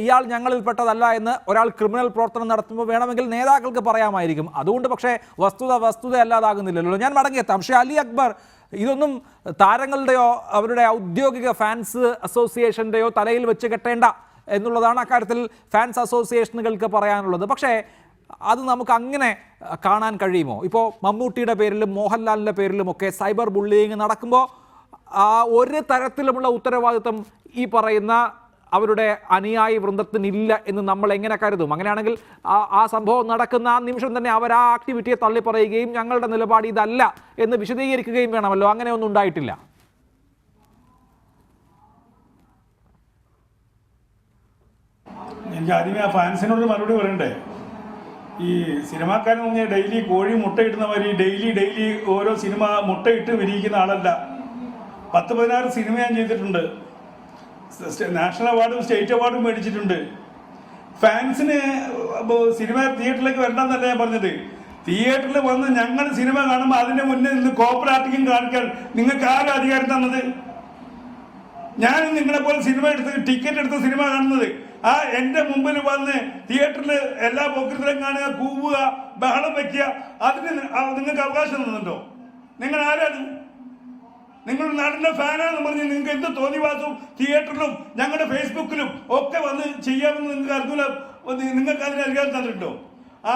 ഇയാൾ ഞങ്ങളിൽപ്പെട്ടതല്ല എന്ന് ഒരാൾ ക്രിമിനൽ പ്രവർത്തനം നടത്തുമ്പോൾ വേണമെങ്കിൽ നേതാക്കൾക്ക് പറയാമായിരിക്കും. അതുകൊണ്ട് പക്ഷേ വസ്തുത അല്ലാതാകുന്നില്ലല്ലോ. ഞാൻ മടങ്ങിയെത്താം. പക്ഷേ അലി അക്ബർ, ഇതൊന്നും താരങ്ങളുടെയോ അവരുടെ ഔദ്യോഗിക ഫാൻസ് അസോസിയേഷൻ്റെയോ തലയിൽ വെച്ച് കെട്ടേണ്ട എന്നുള്ളതാണ് അക്കാര്യത്തിൽ ഫാൻസ് അസോസിയേഷനുകൾക്ക് പറയാനുള്ളത്. പക്ഷേ അത് നമുക്ക് അങ്ങനെ കാണാൻ കഴിയുമോ? ഇപ്പോൾ മമ്മൂട്ടിയുടെ പേരിലും മോഹൻലാലിൻ്റെ പേരിലുമൊക്കെ സൈബർ ബുള്ളിയിങ് നടക്കുമ്പോൾ ഒരു തരത്തിലുമുള്ള ഉത്തരവാദിത്വം ഈ പറയുന്ന അവരുടെ അനുയായി വൃന്ദത്തിനില്ല എന്ന് നമ്മൾ എങ്ങനെ കരുതും? അങ്ങനെയാണെങ്കിൽ ആ സംഭവം നടക്കുന്ന ആ നിമിഷം തന്നെ അവർ ആ ആക്ടിവിറ്റിയെ തള്ളിപ്പറയുകയും ഞങ്ങളുടെ നിലപാട് ഇതല്ല എന്ന് വിശദീകരിക്കുകയും വേണമല്ലോ. അങ്ങനെ ഒന്നും ഉണ്ടായിട്ടില്ല. എനിക്ക് ആദ്യമേ ആ ഫാൻസിനോട് മറുപടി പറയണ്ടേ. ഈ സിനിമാക്കാരൻ പറഞ്ഞാൽ ഡെയിലി കോഴി മുട്ടയിടുന്ന മാതിരി ഡെയിലി ഓരോ സിനിമ മുട്ടയിട്ട് വിരിയിക്കുന്ന ആളല്ല. 10-16 സിനിമ ഞാൻ ചെയ്തിട്ടുണ്ട്. നാഷണൽ അവാർഡും സ്റ്റേറ്റ് അവാർഡും മേടിച്ചിട്ടുണ്ട്. ഫാൻസിന് സിനിമ തിയേറ്ററിലേക്ക് വരണമെന്നല്ല ഞാൻ പറഞ്ഞത്. തിയേറ്ററിൽ വന്ന് ഞങ്ങൾ സിനിമ കാണുമ്പോൾ അതിന്റെ മുന്നിൽ നിന്ന് കോപ്പറേറ്റിംഗ് കാണിക്കാൻ നിങ്ങൾക്ക് ആരും അധികാരം തന്നത്? ഞാൻ നിങ്ങളെ പോലെ സിനിമ എടുത്ത് ടിക്കറ്റ് എടുത്ത് സിനിമ കാണുന്നത്. എന്റെ മുമ്പിൽ വന്ന് തിയേറ്ററിൽ എല്ലാ പോക്കറ്റിലും കാണുക, കൂവുക, ബഹളം വയ്ക്കുക, അതിന് നിങ്ങൾക്ക് അവകാശം തന്നുണ്ടോ? നിങ്ങൾ ആരാണ്? നിങ്ങൾ നടന്റെ ഫാനാണെന്ന് പറഞ്ഞ് നിങ്ങൾക്ക് എന്ത് തോന്നിവാസവും തിയേറ്ററിലും ഞങ്ങളുടെ ഫേസ്ബുക്കിലും ഒക്കെ വന്ന് ചെയ്യാമെന്ന് നിങ്ങൾക്ക് അറിഞ്ഞൂല. നിങ്ങൾക്ക് അതിന് അധികാരം തന്നിട്ടുണ്ടോ?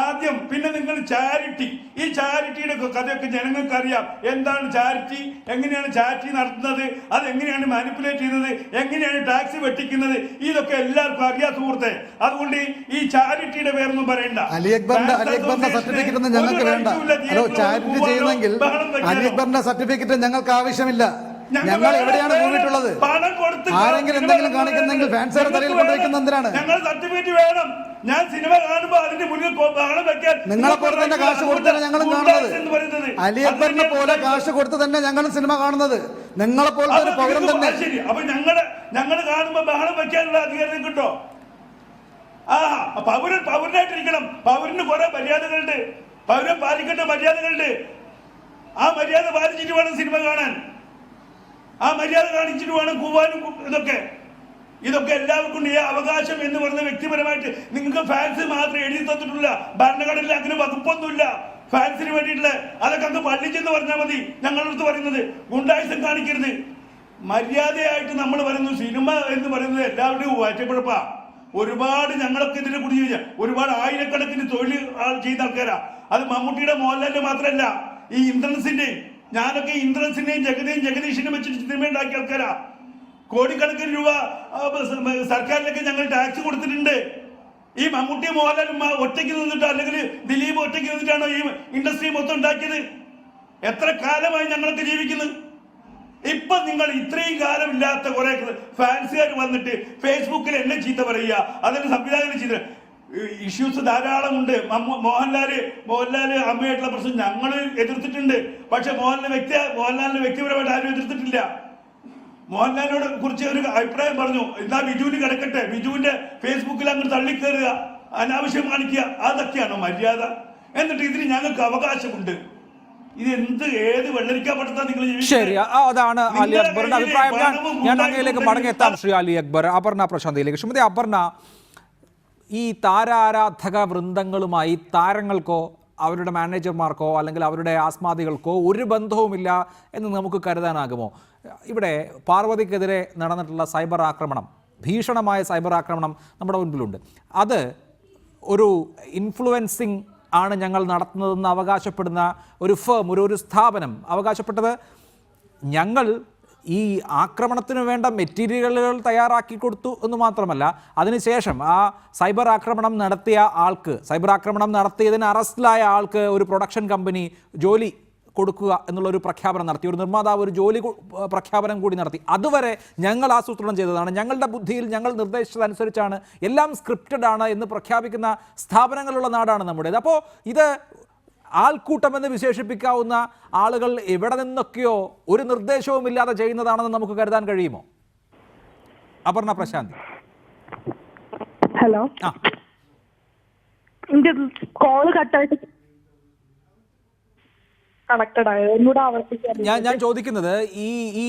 ആദ്യം. പിന്നെ നിങ്ങൾ ചാരിറ്റി, ഈ ചാരിറ്റിയുടെ കഥയൊക്കെ ജനങ്ങൾക്ക് അറിയാം. എന്താണ് ചാരിറ്റി, എങ്ങനെയാണ് ചാരിറ്റി നടത്തുന്നത്, അതെങ്ങനെയാണ് മാനിപ്പുലേറ്റ് ചെയ്യുന്നത്, എങ്ങനെയാണ് ടാക്സ് വെട്ടിക്കുന്നത്, ഇതൊക്കെ എല്ലാവർക്കും അറിയാം സുഹൃത്തെ. അതുകൊണ്ട് ഈ ചാരിറ്റിയുടെ പേരൊന്നും പറയണ്ട. അലി അക്ബറിന്റെ സർട്ടിഫിക്കറ്റ് ഒന്നും ഞങ്ങൾക്ക് വേണ്ട. ചാരിറ്റി ചെയ്യുന്നെങ്കിൽ അലി അക്ബറിന്റെ സർട്ടിഫിക്കറ്റ് ഞങ്ങൾക്ക് ആവശ്യമില്ല. ഞങ്ങൾ എവിടെയാണ് പോയിട്ടുള്ളത്? ആരെങ്കിലും എന്തെങ്കിലും കാണിക്കുന്നെങ്കിൽ ഫാൻസുകാരെ തലയിൽ കൊണ്ടുവയ്ക്കുന്ന എന്തിനാണ്? ഞങ്ങൾ സർട്ടിഫിക്കറ്റ് വേണം. ഞാൻ സിനിമ കാണുമ്പോൾ അതിന്റെ മുന്നിൽ ബഹളം വെക്കാൻ നിങ്ങളെ പോലെ തന്നെ കാശ് കൊടുത്ത് തന്നെ ഞങ്ങളും കാണുന്നത്. അലി അക്ബറിനെ പോലെ കാശ് കൊടുത്ത് തന്നെ ഞങ്ങളും സിനിമ കാണുന്നത്. നിങ്ങളെ പോലത്തെ ഒരു പൗരൻ തന്നെ. ശരി, അപ്പൊ ഞങ്ങൾ കാണുമ്പോ ബഹളം വെക്കാനുള്ള അധികാരം കിട്ടോ? പൗരനായിട്ടിരിക്കണം. പൗരന് കുറെ മര്യാദകളുണ്ട്. പൗരൻ പാലിക്കേണ്ട മര്യാദകളുണ്ട്. ആ മര്യാദ പാലിച്ചിട്ട് വേണം സിനിമ കാണാൻ. ആ മര്യാദ കാണിച്ചിട്ട് വേണം കൂവാനും. ഇതൊക്കെ എല്ലാവർക്കും ഈ അവകാശം എന്ന് പറയുന്ന വ്യക്തിപരമായിട്ട് നിങ്ങൾക്ക് ഫാൻസ് മാത്രം എഴുതി തന്നിട്ടില്ല. ഭരണഘടനയിൽ അങ്ങനെ വകുപ്പൊന്നുമില്ല ഫാൻസിന് വേണ്ടിയിട്ടുള്ള. അതൊക്കെ അങ്ങ് പള്ളിച്ചെന്ന് പറഞ്ഞാൽ മതി. ഞങ്ങളടുത്ത് പറയുന്നത് ഗുണ്ടായുസം കാണിക്കരുത്. മര്യാദയായിട്ട് നമ്മൾ പറയുന്നു. സിനിമ എന്ന് പറയുന്നത് എല്ലാവരുടെയും വാറ്റപ്പെടുപ്പാ. ഒരുപാട് ഞങ്ങളൊക്കെ ഇതിനെ കുറിച്ച് ഒരുപാട് ആയിരക്കണക്കിന് തൊഴിൽ ചെയ്ത ആൾക്കാരാ. അത് മമ്മൂട്ടിയുടെ മോഹൻലാലിന്റെ മാത്രമല്ല, ഈ ഇന്ദ്രൻസിന്റെ, ഞാനൊക്കെ ഇന്ദ്രൻസിന്റെയും ജഗദീഷിനെയും വെച്ചിട്ട് സിനിമ ഉണ്ടാക്കിയ ആൾക്കാരാ. കോടിക്കണക്കിന് രൂപ സർക്കാരിലേക്ക് ഞങ്ങൾ ടാക്സ് കൊടുത്തിട്ടുണ്ട്. ഈ മമ്മൂട്ടി മോഹൻലാലും ഒറ്റയ്ക്ക് നിന്നിട്ടോ അല്ലെങ്കിൽ ദിലീപ് ഒറ്റയ്ക്ക് നിന്നിട്ടാണോ ഈ ഇൻഡസ്ട്രി മൊത്തം ഉണ്ടാക്കിയത്? എത്ര കാലമായി ഞങ്ങളൊക്കെ ജീവിക്കുന്നത്? ഇപ്പൊ നിങ്ങൾ ഇത്രയും കാലം ഇല്ലാത്ത കുറെ ഫാൻസുകാർ വന്നിട്ട് ഫേസ്ബുക്കിൽ എന്നെ ചീത്ത പറയുക, അതിന്റെ സംവിധായകനെ ചീത്ത. ഇഷ്യൂസ് ധാരാളമുണ്ട്. മോഹൻലാല് അമ്മയായിട്ടുള്ള പ്രശ്നം ഞങ്ങൾ എതിർത്തിട്ടുണ്ട്. പക്ഷെ മോഹൻലാലിന്റെ വ്യക്തിപരമായിട്ട് ആരും എതിർത്തിട്ടില്ല. മോഹൻലാലിനോട് കുറിച്ച് ഒരു അഭിപ്രായം പറഞ്ഞു, എന്നാ ബിജുവിന് കിടക്കട്ടെ, ബിജുവിന്റെ ഫേസ്ബുക്കിൽ അങ്ങോട്ട് തള്ളിക്കയറുക, അനാവശ്യം കാണിക്കുക, അതൊക്കെയാണോ മര്യാദ? എന്നിട്ട് ഇതിന് ഞങ്ങൾക്ക് അവകാശമുണ്ട്. ഇത് ഏത് വെള്ളരിക്കപ്പെടുത്താൻ നിങ്ങൾ? ശരി, അതാണ് അലി അക്ബറിന്റെ അഭിപ്രായം. ഞാൻ അങ്ങയിലേക്ക് മടങ്ങിയെത്താം ശ്രീ അലി അക്ബർ. അപർണ പ്രശാന്തിയിലേക്ക്. ശ്രീമതി അപർണ, ഈ താരാരാധക വൃന്ദങ്ങളുമായി താരങ്ങൾക്കോ അവരുടെ മാനേജർമാർക്കോ അല്ലെങ്കിൽ അവരുടെ ആസ്മാദികൾക്കോ ഒരു ബന്ധവുമില്ല എന്ന് നമുക്ക് കരുതാനാകുമോ? ഇവിടെ പാർവതിക്കെതിരെ നടന്നിട്ടുള്ള സൈബർ ആക്രമണം, ഭീഷണമായ സൈബർ ആക്രമണം നമ്മുടെ മുൻപിലുണ്ട്. അത് ഒരു ഇൻഫ്ലുവൻസിങ് ആണ് ഞങ്ങൾ നടത്തുന്നതെന്ന് അവകാശപ്പെടുന്ന ഒരു ഫേം, ഒരു സ്ഥാപനം അവകാശപ്പെട്ടത് ഞങ്ങൾ ഈ ആക്രമണത്തിന് വേണ്ട മെറ്റീരിയലുകൾ തയ്യാറാക്കി കൊടുത്തു എന്ന് മാത്രമല്ല, അതിനുശേഷം ആ സൈബർ ആക്രമണം നടത്തിയ ആൾക്ക്, സൈബർ ആക്രമണം നടത്തിയതിന് അറസ്റ്റിലായ ആൾക്ക് ഒരു പ്രൊഡക്ഷൻ കമ്പനി ജോലി കൊടുക്കുക എന്നുള്ളൊരു പ്രഖ്യാപനം നടത്തി, ഒരു നിർമ്മാതാവ് ഒരു ജോലി പ്രഖ്യാപനം കൂടി നടത്തി. അതുവരെ ഞങ്ങൾ ആസൂത്രണം ചെയ്തതാണ്, ഞങ്ങളുടെ ബുദ്ധിയിൽ ഞങ്ങൾ നിർദ്ദേശിച്ചതനുസരിച്ചാണ്, എല്ലാം സ്ക്രിപ്റ്റഡ് ആണ് എന്ന് പ്രഖ്യാപിക്കുന്ന സ്ഥാപനങ്ങളുള്ള നാടാണ് നമ്മുടേത്. അപ്പോൾ ഇത് ആൾക്കൂട്ടമെന്ന് വിശേഷിപ്പിക്കാവുന്ന ആളുകൾ എവിടെ നിന്നൊക്കെയോ ഒരു നിർദ്ദേശവും ഇല്ലാതെ ചെയ്യുന്നതാണെന്ന് നമുക്ക് കരുതാൻ കഴിയുമോ? അപർണ പ്രശാന്തി. ഹലോ, എന്റെ കോള് കട്ടായിട്ട് കണക്റ്റഡ് ആയത്, ഒന്നുകൂടെ ആവർത്തിക്കാൻ. ഞാൻ ചോദിക്കുന്നത്, ഈ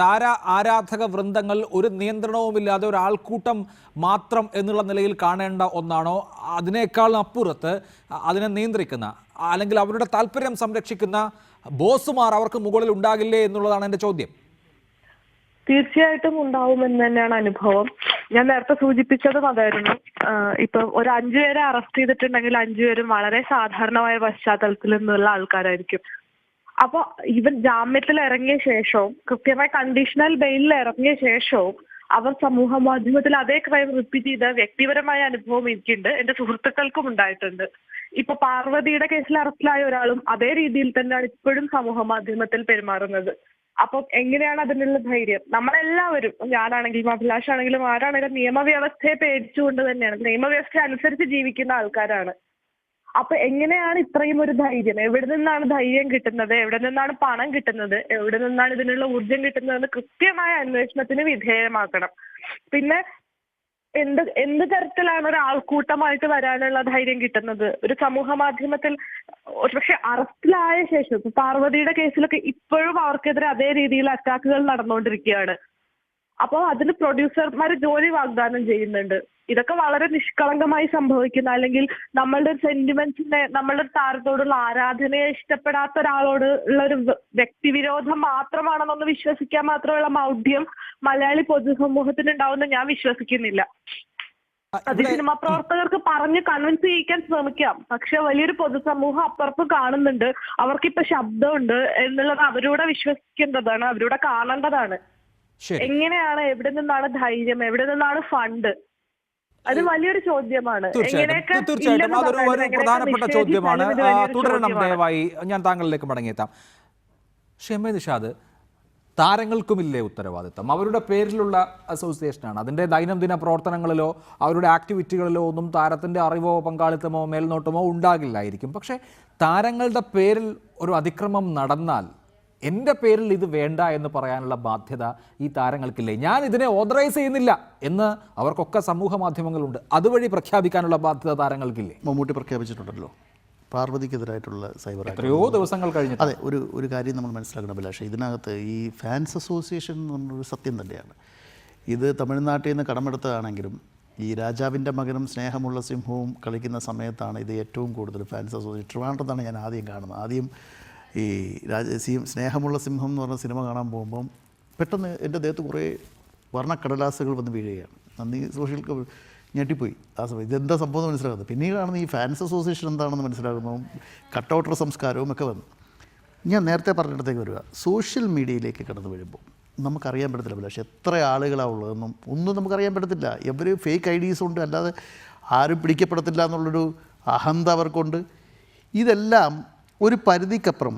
താര ആരാധക വൃന്ദങ്ങൾ ഒരു നിയന്ത്രണവുമില്ലാതെ ഒരു ആൾക്കൂട്ടം മാത്രം എന്നുള്ള നിലയിൽ കാണേണ്ട ഒന്നാണോ? അതിനേക്കാൾ അപ്പുറത്ത് അതിനെ നിയന്ത്രിക്കുന്ന അല്ലെങ്കിൽ അവരുടെ താല്പര്യം സംരക്ഷിക്കുന്ന ബോസുമാർ അവർക്ക് മുകളിൽ ഉണ്ടാകില്ലേ എന്നുള്ളതാണ് എൻ്റെ ചോദ്യം. തീർച്ചയായിട്ടും ഉണ്ടാവുമെന്ന് തന്നെയാണ് അനുഭവം. ഞാൻ നേരത്തെ സൂചിപ്പിച്ചതും അതായിരുന്നു. ഇപ്പൊ ഒരു 5 പേരെ അറസ്റ്റ് ചെയ്തിട്ടുണ്ടെങ്കിൽ 5 പേരും വളരെ സാധാരണമായ പശ്ചാത്തലത്തിൽ നിന്നുള്ള ആൾക്കാരായിരിക്കും. അപ്പൊ ഇവൻ ജാമ്യത്തിൽ ഇറങ്ങിയ ശേഷവും കൃത്യമായ കണ്ടീഷണൽ ബെയിലിൽ ഇറങ്ങിയ ശേഷവും അവർ സമൂഹ മാധ്യമത്തിൽ അതേ ക്രൈം റിപ്പീറ്റ് ചെയ്ത വ്യക്തിപരമായ അനുഭവം എനിക്കുണ്ട്, എന്റെ സുഹൃത്തുക്കൾക്കും ഉണ്ടായിട്ടുണ്ട്. ഇപ്പൊ പാർവതിയുടെ കേസിൽ അറസ്റ്റിലായ ഒരാളും അതേ രീതിയിൽ തന്നെയാണ് ഇപ്പോഴും സമൂഹ മാധ്യമത്തിൽ പെരുമാറുന്നത്. അപ്പൊ എങ്ങനെയാണ് അതിനുള്ള ധൈര്യം? നമ്മളെല്ലാവരും, ഞാനാണെങ്കിലും അഭിലാഷാണെങ്കിലും ആരാണെങ്കിലും നിയമവ്യവസ്ഥയെ പേടിച്ചുകൊണ്ട് തന്നെയാണ്, നിയമവ്യവസ്ഥ അനുസരിച്ച് ജീവിക്കുന്ന ആൾക്കാരാണ്. അപ്പൊ എങ്ങനെയാണ് ഇത്രയും ഒരു ധൈര്യം? എവിടെ നിന്നാണ് ധൈര്യം കിട്ടുന്നത്? എവിടെ നിന്നാണ് പണം കിട്ടുന്നത്? എവിടെ നിന്നാണ് ഇതിനുള്ള ഊർജം കിട്ടുന്നതെന്ന് കൃത്യമായ അന്വേഷണത്തിന് വിധേയമാക്കണം. പിന്നെ എന്ത് തരത്തിലാണ് ഒരു ആൾക്കൂട്ടമായിട്ട് വരാനുള്ള ധൈര്യം കിട്ടുന്നത്? ഒരു സമൂഹ മാധ്യമത്തിൽ ഒരുപക്ഷെ അറസ്റ്റിലായ ശേഷം പാർവതിയുടെ കേസിലൊക്കെ ഇപ്പോഴും അവർക്കെതിരെ അതേ രീതിയിൽ അറ്റാക്കുകൾ നടന്നുകൊണ്ടിരിക്കുകയാണ്. അപ്പോൾ അതിന് പ്രൊഡ്യൂസർമാർ ജോലി വാഗ്ദാനം ചെയ്യുന്നുണ്ട്. ഇതൊക്കെ വളരെ നിഷ്കളങ്കമായി സംഭവിക്കുന്ന, അല്ലെങ്കിൽ നമ്മളുടെ സെന്റിമെന്റ്സിനെ, നമ്മളുടെ താരത്തോടുള്ള ആരാധനയെ ഇഷ്ടപ്പെടാത്ത ഒരാളോട് ഉള്ള ഒരു വ്യക്തിവിരോധം മാത്രമാണെന്നൊന്ന് വിശ്വസിക്കാൻ മാത്രമുള്ള മൗഢ്യം മലയാളി പൊതുസമൂഹത്തിന് ഉണ്ടാവുമെന്ന് ഞാൻ വിശ്വസിക്കുന്നില്ല. അത് സിനിമാ പ്രവർത്തകർക്ക് പറഞ്ഞ് കൺവിൻസ് ചെയ്യിക്കാൻ ശ്രമിക്കാം, പക്ഷെ വലിയൊരു പൊതുസമൂഹം അപ്പുറത്ത് കാണുന്നുണ്ട്, അവർക്കിപ്പോ ശബ്ദമുണ്ട് എന്നുള്ളത് അവരൂടെ വിശ്വസിക്കേണ്ടതാണ്, അവരൂടെ കാണേണ്ടതാണ്. എങ്ങനെയാണ്, എവിടെ നിന്നാണ് ധൈര്യം, എവിടെ നിന്നാണ് ഫണ്ട്? അത് വലിയൊരു ചോദ്യമാണ്. തീർച്ചയായിട്ടും അതൊരു പ്രധാനപ്പെട്ട ചോദ്യമാണ്. തുടരണം ദയവായി. ഞാൻ താങ്കളിലേക്ക് മടങ്ങിയെത്താം. ഷെമേ നിഷാദ്, താരങ്ങൾക്കുമില്ലേ ഉത്തരവാദിത്തം? അവരുടെ പേരിലുള്ള അസോസിയേഷനാണ്. അതിൻ്റെ ദൈനംദിന പ്രവർത്തനങ്ങളിലോ അവരുടെ ആക്ടിവിറ്റികളിലോ ഒന്നും താരത്തിൻ്റെ അറിവോ പങ്കാളിത്തമോ മേൽനോട്ടമോ ഉണ്ടാകില്ലായിരിക്കും. പക്ഷേ താരങ്ങളുടെ പേരിൽ ഒരു അതിക്രമം നടന്നാൽ എൻ്റെ പേരിൽ ഇത് വേണ്ട എന്ന് പറയാനുള്ള ബാധ്യത ഈ താരങ്ങൾക്കില്ലേ? ഞാൻ ഇതിനെ ഓതറൈസ് ചെയ്യുന്നില്ല എന്ന് അവർക്കൊക്കെ സമൂഹ മാധ്യമങ്ങളുണ്ട്, അതുവഴി പ്രഖ്യാപിക്കാനുള്ള ബാധ്യത താരങ്ങൾക്കില്ലേ? മമ്മൂട്ടി പ്രഖ്യാപിച്ചിട്ടുണ്ടല്ലോ പാർവതിക്കെതിരായിട്ടുള്ള സൈബർ എത്രയോ ദിവസങ്ങൾ കഴിഞ്ഞു. അതെ, ഒരു കാര്യം നമ്മൾ മനസ്സിലാക്കണം അഭിലാഷ്, ഇതിനകത്ത് ഈ ഫാൻസ് അസോസിയേഷൻ എന്ന് പറഞ്ഞൊരു സത്യം തന്നെയാണ്. ഇത് തമിഴ്നാട്ടിൽ നിന്ന് കടമെടുത്തതാണെങ്കിലും ഈ രാജാവിൻ്റെ മകനും സ്നേഹമുള്ള സിംഹവും കളിക്കുന്ന സമയത്താണ് ഇത് ഏറ്റവും കൂടുതൽ ഫാൻസ് അസോസിയേഷൻ. ട്രിവാൻഡ്രത്താണ് ഞാൻ ആദ്യം കാണുന്നത്. ആദ്യം ഈ സ്നേഹമുള്ള സിംഹം എന്ന് പറഞ്ഞ സിനിമ കാണാൻ പോകുമ്പം പെട്ടെന്ന് എൻ്റെ ദേഹത്ത് കുറേ വർണ്ണക്കടലാസുകൾ വന്ന് വീഴുകയാണ്. അന്ന് ഈ സോഷ്യൽ ഞെട്ടിപ്പോയി ആ സമയം. ഇതെന്താ സംഭവം മനസ്സിലാകുന്നത്. പിന്നീടാണ് ഈ ഫാൻസ് അസോസിയേഷൻ എന്താണെന്ന് മനസ്സിലാകുന്നതും കട്ടൗട്ടർ സംസ്കാരവും ഒക്കെ വന്നു. ഞാൻ നേരത്തെ പറഞ്ഞിടത്തേക്ക് വരിക, സോഷ്യൽ മീഡിയയിലേക്ക് കടന്നു വരുമ്പോൾ നമുക്കറിയാൻ പറ്റത്തില്ല. പക്ഷേ എത്ര ആളുകളാണ് ഉള്ളതെന്നും ഒന്നും നമുക്കറിയാൻ പറ്റത്തില്ല. എവർ ഫേക്ക് ഐഡീസ് ഉണ്ട്, അല്ലാതെ ആരും പിടിക്കപ്പെടത്തില്ല എന്നുള്ളൊരു അഹന്ത അവർക്കുണ്ട്. ഇതെല്ലാം ഒരു പരിധിക്കപ്പുറം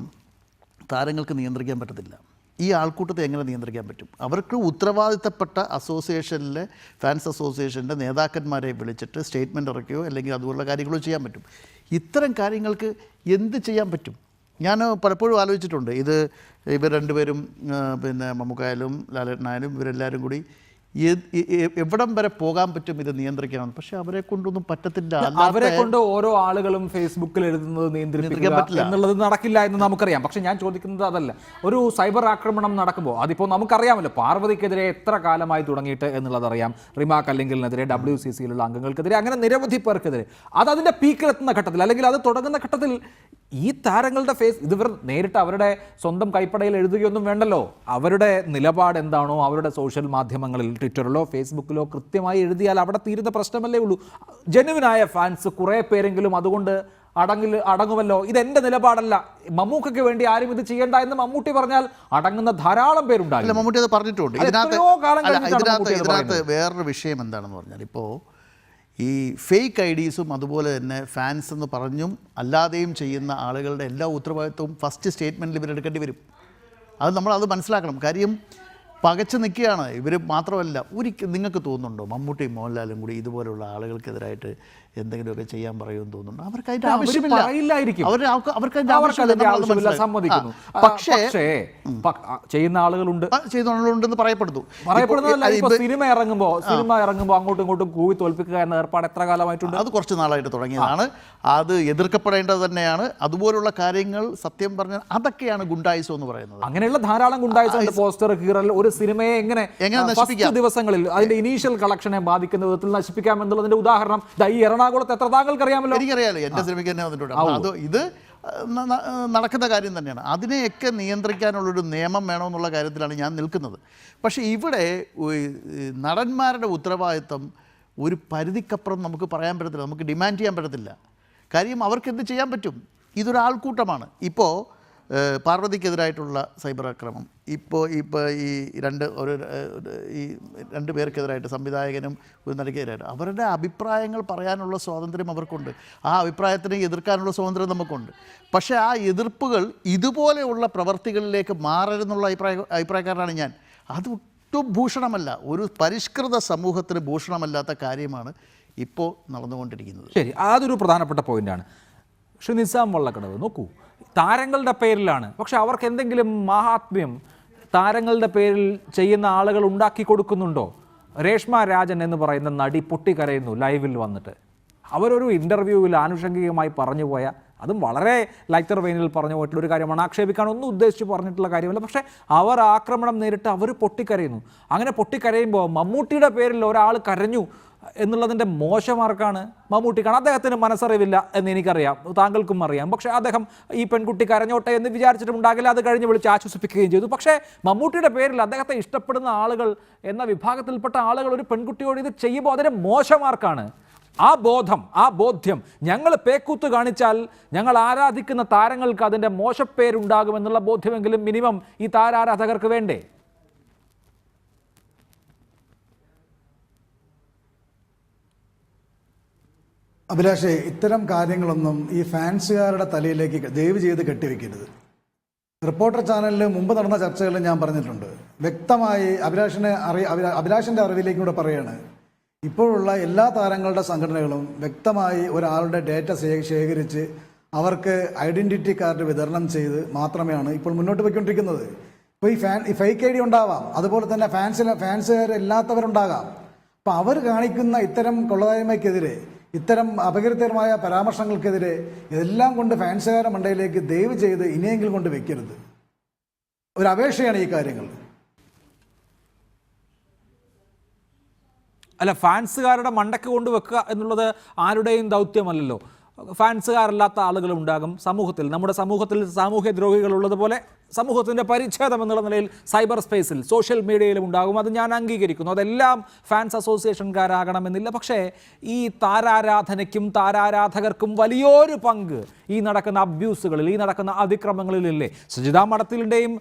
താരങ്ങൾക്ക് നിയന്ത്രിക്കാൻ പറ്റത്തില്ല. ഈ ആൾക്കൂട്ടത്തെ എങ്ങനെ നിയന്ത്രിക്കാൻ പറ്റും? അവർക്ക് ഉത്തരവാദിത്തപ്പെട്ട അസോസിയേഷനിലെ ഫാൻസ് അസോസിയേഷൻ്റെ നേതാക്കന്മാരെ വിളിച്ചിട്ട് സ്റ്റേറ്റ്മെൻറ്റ് ഇറക്കുകയോ അല്ലെങ്കിൽ അതുപോലുള്ള കാര്യങ്ങളോ ചെയ്യാൻ പറ്റും. ഇത്തരം കാര്യങ്ങൾക്ക് എന്ത് ചെയ്യാൻ പറ്റും? ഞാൻ പലപ്പോഴും ആലോചിച്ചിട്ടുണ്ട് ഇത് ഇവർ രണ്ടുപേരും പിന്നെ മമ്മൂക്കായാലും ലാലേട്ടനായാലും ഇവരെല്ലാവരും കൂടി എവിടം വരെ പോകാൻ പറ്റും ഇത് നിയന്ത്രിക്കണം. പക്ഷെ അവരെ കൊണ്ടൊന്നും പറ്റത്തില്ല. അവരെ കൊണ്ട് ഓരോ ആളുകളും ഫേസ്ബുക്കിൽ എഴുതുന്നത് നിയന്ത്രിക്കാൻ പറ്റില്ല എന്നുള്ളത് നടക്കില്ല എന്ന് നമുക്കറിയാം. പക്ഷെ ഞാൻ ചോദിക്കുന്നത് അതല്ല. ഒരു സൈബർ ആക്രമണം നടക്കുമ്പോൾ അതിപ്പോൾ നമുക്കറിയാമല്ലോ, പാർവതിക്കെതിരെ എത്ര കാലമായി തുടങ്ങിയിട്ട് എന്നുള്ളതറിയാം. റിമാ കല്ലിങ്കലിനെതിരെ, WCCയിലുള്ള അംഗങ്ങൾക്കെതിരെ, അങ്ങനെ നിരവധി പേർക്കെതിരെ. അതിൻ്റെ പീക്കിലെത്തുന്ന ഘട്ടത്തിൽ അല്ലെങ്കിൽ അത് തുടങ്ങുന്ന ഘട്ടത്തിൽ ഈ താരങ്ങളുടെ ഇതിവർ നേരിട്ട് അവരുടെ സ്വന്തം കൈപ്പടയിൽ എഴുതുകയൊന്നും വേണ്ടല്ലോ. അവരുടെ നിലപാട് എന്താണോ അവരുടെ സോഷ്യൽ മാധ്യമങ്ങളിൽ ട്വിറ്ററിലോ ഫേസ്ബുക്കിലോ കൃത്യമായി എഴുതിയാൽ അവിടെ തീരുന്ന പ്രശ്നമല്ലേ ഉള്ളൂ. ജെനുവിനായ ഫാൻസ് കുറേ പേരെങ്കിലും അതുകൊണ്ട് അടങ്ങുമല്ലോ. ഇതെന്റെ നിലപാടല്ല, മമ്മൂക്കയ്ക്ക് വേണ്ടി ആരും ഇത് ചെയ്യേണ്ട എന്ന് മമ്മൂട്ടി പറഞ്ഞാൽ അടങ്ങുന്ന ധാരാളം പേരുണ്ടാകില്ല. മമ്മൂട്ടി അത് പറഞ്ഞിട്ടുണ്ട്. ഇതിനകത്ത് വേറൊരു വിഷയം എന്താണെന്ന് പറഞ്ഞാൽ, ഇപ്പോൾ ഈ ഫേക്ക് ഐഡീസും അതുപോലെ തന്നെ ഫാൻസ് എന്ന് പറഞ്ഞും അല്ലാതെയും ചെയ്യുന്ന ആളുകളുടെ എല്ലാ ഉത്തരവാദിത്വവും ഫസ്റ്റ് സ്റ്റേറ്റ്മെൻറ്റിൽ ഇവരെടുക്കേണ്ടി വരും. അത് മനസ്സിലാക്കണം. കാര്യം പകച്ചു നിൽക്കുകയാണ് ഇവർ. മാത്രമല്ല, നിങ്ങൾക്ക് തോന്നുന്നുണ്ടോ മമ്മൂട്ടിയും മോഹൻലാലും കൂടി ഇതുപോലുള്ള ആളുകൾക്കെതിരായിട്ട് എന്തെങ്കിലുമൊക്കെ ചെയ്യാൻ പറയുമെന്ന് തോന്നുന്നുണ്ടോ? അവർക്ക് അതിൻ്റെ ആവശ്യമില്ല. സമ്മതിക്കുന്നു. പക്ഷേ ചെയ്യുന്ന ആളുകളുണ്ടെന്ന് പറയപ്പെടുന്നു. സിനിമ ഇറങ്ങുമ്പോൾ അങ്ങോട്ടും ഇങ്ങോട്ടും കൂവി തോൽപ്പിക്കുക എന്ന ഏർപ്പാട് എത്ര കാലമായിട്ടുണ്ട്? അത് കുറച്ച് നാളായിട്ട് തുടങ്ങിയതാണ്. അത് എതിർക്കപ്പെടേണ്ടത് തന്നെയാണ്. അതുപോലുള്ള കാര്യങ്ങൾ സത്യം പറഞ്ഞാൽ അതൊക്കെയാണ് ഗുണ്ടായിസം എന്ന് പറയുന്നത്. അങ്ങനെയുള്ള ധാരാളം ഗുണ്ടായിസം, പോസ്റ്റർ കീറൽ, ഒരു സിനിമയെ എങ്ങനെ നശിപ്പിക്കാം, ദിവസങ്ങളിൽ അതിന്റെ ഇനീഷ്യൽ കളക്ഷനെ ബാധിക്കുന്ന വിധത്തിൽ നശിപ്പിക്കാം എന്നുള്ളതിന്റെ ഉദാഹരണം ഈ എറണാകുളത്ത് എത്ര താങ്കൾക്ക് അറിയാമല്ലോ. എനിക്കറിയാലോ, എൻ്റെ സിനിമയ്ക്ക് തന്നെ വന്നിട്ടുണ്ട്. ഇത് നടക്കുന്ന കാര്യം തന്നെയാണ്. അതിനെയൊക്കെ നിയന്ത്രിക്കാനുള്ളൊരു നിയമം വേണമെന്നുള്ള കാര്യത്തിലാണ് ഞാൻ നിൽക്കുന്നത്. പക്ഷേ ഇവിടെ നടന്മാരുടെ ഉത്തരവാദിത്വം ഒരു പരിധിക്കപ്പുറം നമുക്ക് പറയാൻ പറ്റത്തില്ല, നമുക്ക് ഡിമാൻഡ് ചെയ്യാൻ പറ്റത്തില്ല. കാര്യം അവർക്ക് എന്ത് ചെയ്യാൻ പറ്റും? ഇതൊരാൾക്കൂട്ടമാണ്. ഇപ്പോൾ പാർവതിക്കെതിരായിട്ടുള്ള സൈബർ ആക്രമണം, ഇപ്പോൾ ഈ രണ്ട് പേർക്കെതിരായിട്ട്, സംവിധായകനും ഒരു നടിക്കെതിരായിട്ട്, അവരുടെ അഭിപ്രായങ്ങൾ പറയാനുള്ള സ്വാതന്ത്ര്യം അവർക്കുണ്ട്. ആ അഭിപ്രായത്തിനെ എതിർക്കാനുള്ള സ്വാതന്ത്ര്യം നമുക്കുണ്ട്. പക്ഷേ ആ എതിർപ്പുകൾ ഇതുപോലെയുള്ള പ്രവർത്തികളിലേക്ക് മാറരുതെന്നുള്ള അഭിപ്രായക്കാരനാണ് ഞാൻ. അത് ഒട്ടും ഭൂഷണമല്ല, ഒരു പരിഷ്കൃത സമൂഹത്തിന് ഭൂഷണമല്ലാത്ത കാര്യമാണ് ഇപ്പോൾ നടന്നുകൊണ്ടിരിക്കുന്നത്. ശരി, അതൊരു പ്രധാനപ്പെട്ട പോയിന്റാണ്. ശ്രീ നിസാം വള്ളക്കടവ്, നോക്കൂ, താരങ്ങളുടെ പേരിലാണ്. പക്ഷെ അവർക്ക് എന്തെങ്കിലും മഹാത്മ്യം താരങ്ങളുടെ പേരിൽ ചെയ്യുന്ന ആളുകൾ ഉണ്ടാക്കി കൊടുക്കുന്നുണ്ടോ? രേഷ്മ രാജൻ എന്ന് പറയുന്ന നടി പൊട്ടിക്കരയുന്നു ലൈവിൽ വന്നിട്ട്. അവരൊരു ഇൻ്റർവ്യൂവിൽ ആനുഷംഗികമായി പറഞ്ഞു പോയ, അതും വളരെ ലൈറ്റർ വെയിനിൽ പറഞ്ഞു പോയിട്ടുള്ളൊരു കാര്യമാണ്, ആക്ഷേപിക്കാനൊന്നും ഉദ്ദേശിച്ച് പറഞ്ഞിട്ടുള്ള കാര്യമല്ല. പക്ഷേ അവർ ആക്രമണം നേരിട്ട് അവർ പൊട്ടിക്കരയുന്നു. അങ്ങനെ പൊട്ടിക്കരയുമ്പോൾ മമ്മൂട്ടിയുടെ പേരിൽ ഒരാൾ കരഞ്ഞു എന്നുള്ളതിൻ്റെ മോശമാർക്കാണ് മമ്മൂട്ടിക്കാണ്. അദ്ദേഹത്തിന് മനസ്സറിവില്ല എന്ന് എനിക്കറിയാം, താങ്കൾക്കും അറിയാം. പക്ഷേ അദ്ദേഹം ഈ പെൺകുട്ടി കരഞ്ഞോട്ടെ എന്ന് വിചാരിച്ചിട്ടുണ്ടാകില്ല. അത് കഴിഞ്ഞ് വിളിച്ച് ആശ്വസിപ്പിക്കുകയും ചെയ്തു. പക്ഷേ മമ്മൂട്ടിയുടെ പേരിൽ അദ്ദേഹത്തെ ഇഷ്ടപ്പെടുന്ന ആളുകൾ എന്ന വിഭാഗത്തിൽപ്പെട്ട ആളുകൾ ഒരു പെൺകുട്ടിയോട് ഇത് ചെയ്യുമ്പോൾ അതിന് മോശമാർക്കാണ്. ആ ബോധ്യം ഞങ്ങൾ പേക്കൂത്ത് കാണിച്ചാൽ ഞങ്ങൾ ആരാധിക്കുന്ന താരങ്ങൾക്ക് അതിൻ്റെ മോശപ്പേരുണ്ടാകുമെന്നുള്ള ബോധ്യമെങ്കിലും മിനിമം ഈ താരാരാധകർക്ക് വേണ്ടേ? അഭിലാഷേ, ഇത്തരം കാര്യങ്ങളൊന്നും ഈ ഫാൻസുകാരുടെ തലയിലേക്ക് ദയവ് ചെയ്ത് കെട്ടിവെക്കരുത്. റിപ്പോർട്ടർ ചാനലിൽ മുമ്പ് നടന്ന ചർച്ചകളിൽ ഞാൻ പറഞ്ഞിട്ടുണ്ട്, വ്യക്തമായി അഭിലാഷിൻ്റെ അറിവിലേക്ക് കൂടെ പറയുകയാണ്. ഇപ്പോഴുള്ള എല്ലാ താരങ്ങളുടെ സംഘടനകളും വ്യക്തമായി ഒരാളുടെ ഡേറ്റ ശേഖരിച്ച് അവർക്ക് ഐഡൻറ്റിറ്റി കാർഡ് വിതരണം ചെയ്ത് മാത്രമാണ് ഇപ്പോൾ മുന്നോട്ട് പോയിക്കൊണ്ടിരിക്കുന്നത്. ഇപ്പോൾ ഈ ഫേക്ക് ID ഉണ്ടാവാം, അതുപോലെ തന്നെ ഫാൻസുകാരില്ലാത്തവരുണ്ടാകാം. അപ്പോൾ അവർ കാണിക്കുന്ന ഇത്തരം കൊള്ളതായ്മയ്ക്കെതിരെ, ഇത്തരം അപകീർത്തികരമായ പരാമർശങ്ങൾക്കെതിരെ ഇതെല്ലാം കൊണ്ട് ഫാൻസുകാരുടെ മണ്ടയിലേക്ക് ദയവ് ചെയ്ത് ഇനിയെങ്കിലും കൊണ്ട് വെക്കരുത്. ഒരു അപേക്ഷയാണ് ഈ കാര്യങ്ങൾ. അല്ല, ഫാൻസുകാരുടെ മണ്ടയ്ക്ക് കൊണ്ടുവെക്കുക എന്നുള്ളത് ആരുടെയും ദൗത്യമല്ലല്ലോ. ഫാൻസുകാരല്ലാത്ത ആളുകളുണ്ടാകും സമൂഹത്തിൽ. നമ്മുടെ സമൂഹത്തിൽ സാമൂഹ്യ ദ്രോഹികളുള്ളതുപോലെ സമൂഹത്തിൻ്റെ പരിച്ഛേദം എന്നുള്ള നിലയിൽ സൈബർ സ്പേസിൽ സോഷ്യൽ മീഡിയയിലും ഉണ്ടാകും. അത് ഞാൻ അംഗീകരിക്കുന്നു. അതെല്ലാം ഫാൻസ് അസോസിയേഷൻകാരാകണമെന്നില്ല. പക്ഷേ ഈ താരാരാധനയ്ക്കും താരാരാധകർക്കും വലിയൊരു പങ്ക് ഈ നടക്കുന്ന അബ്യൂസുകളിൽ, ഈ നടക്കുന്ന അതിക്രമങ്ങളിലല്ലേ? സജിതാ മഠത്തിലിൻ്റെയും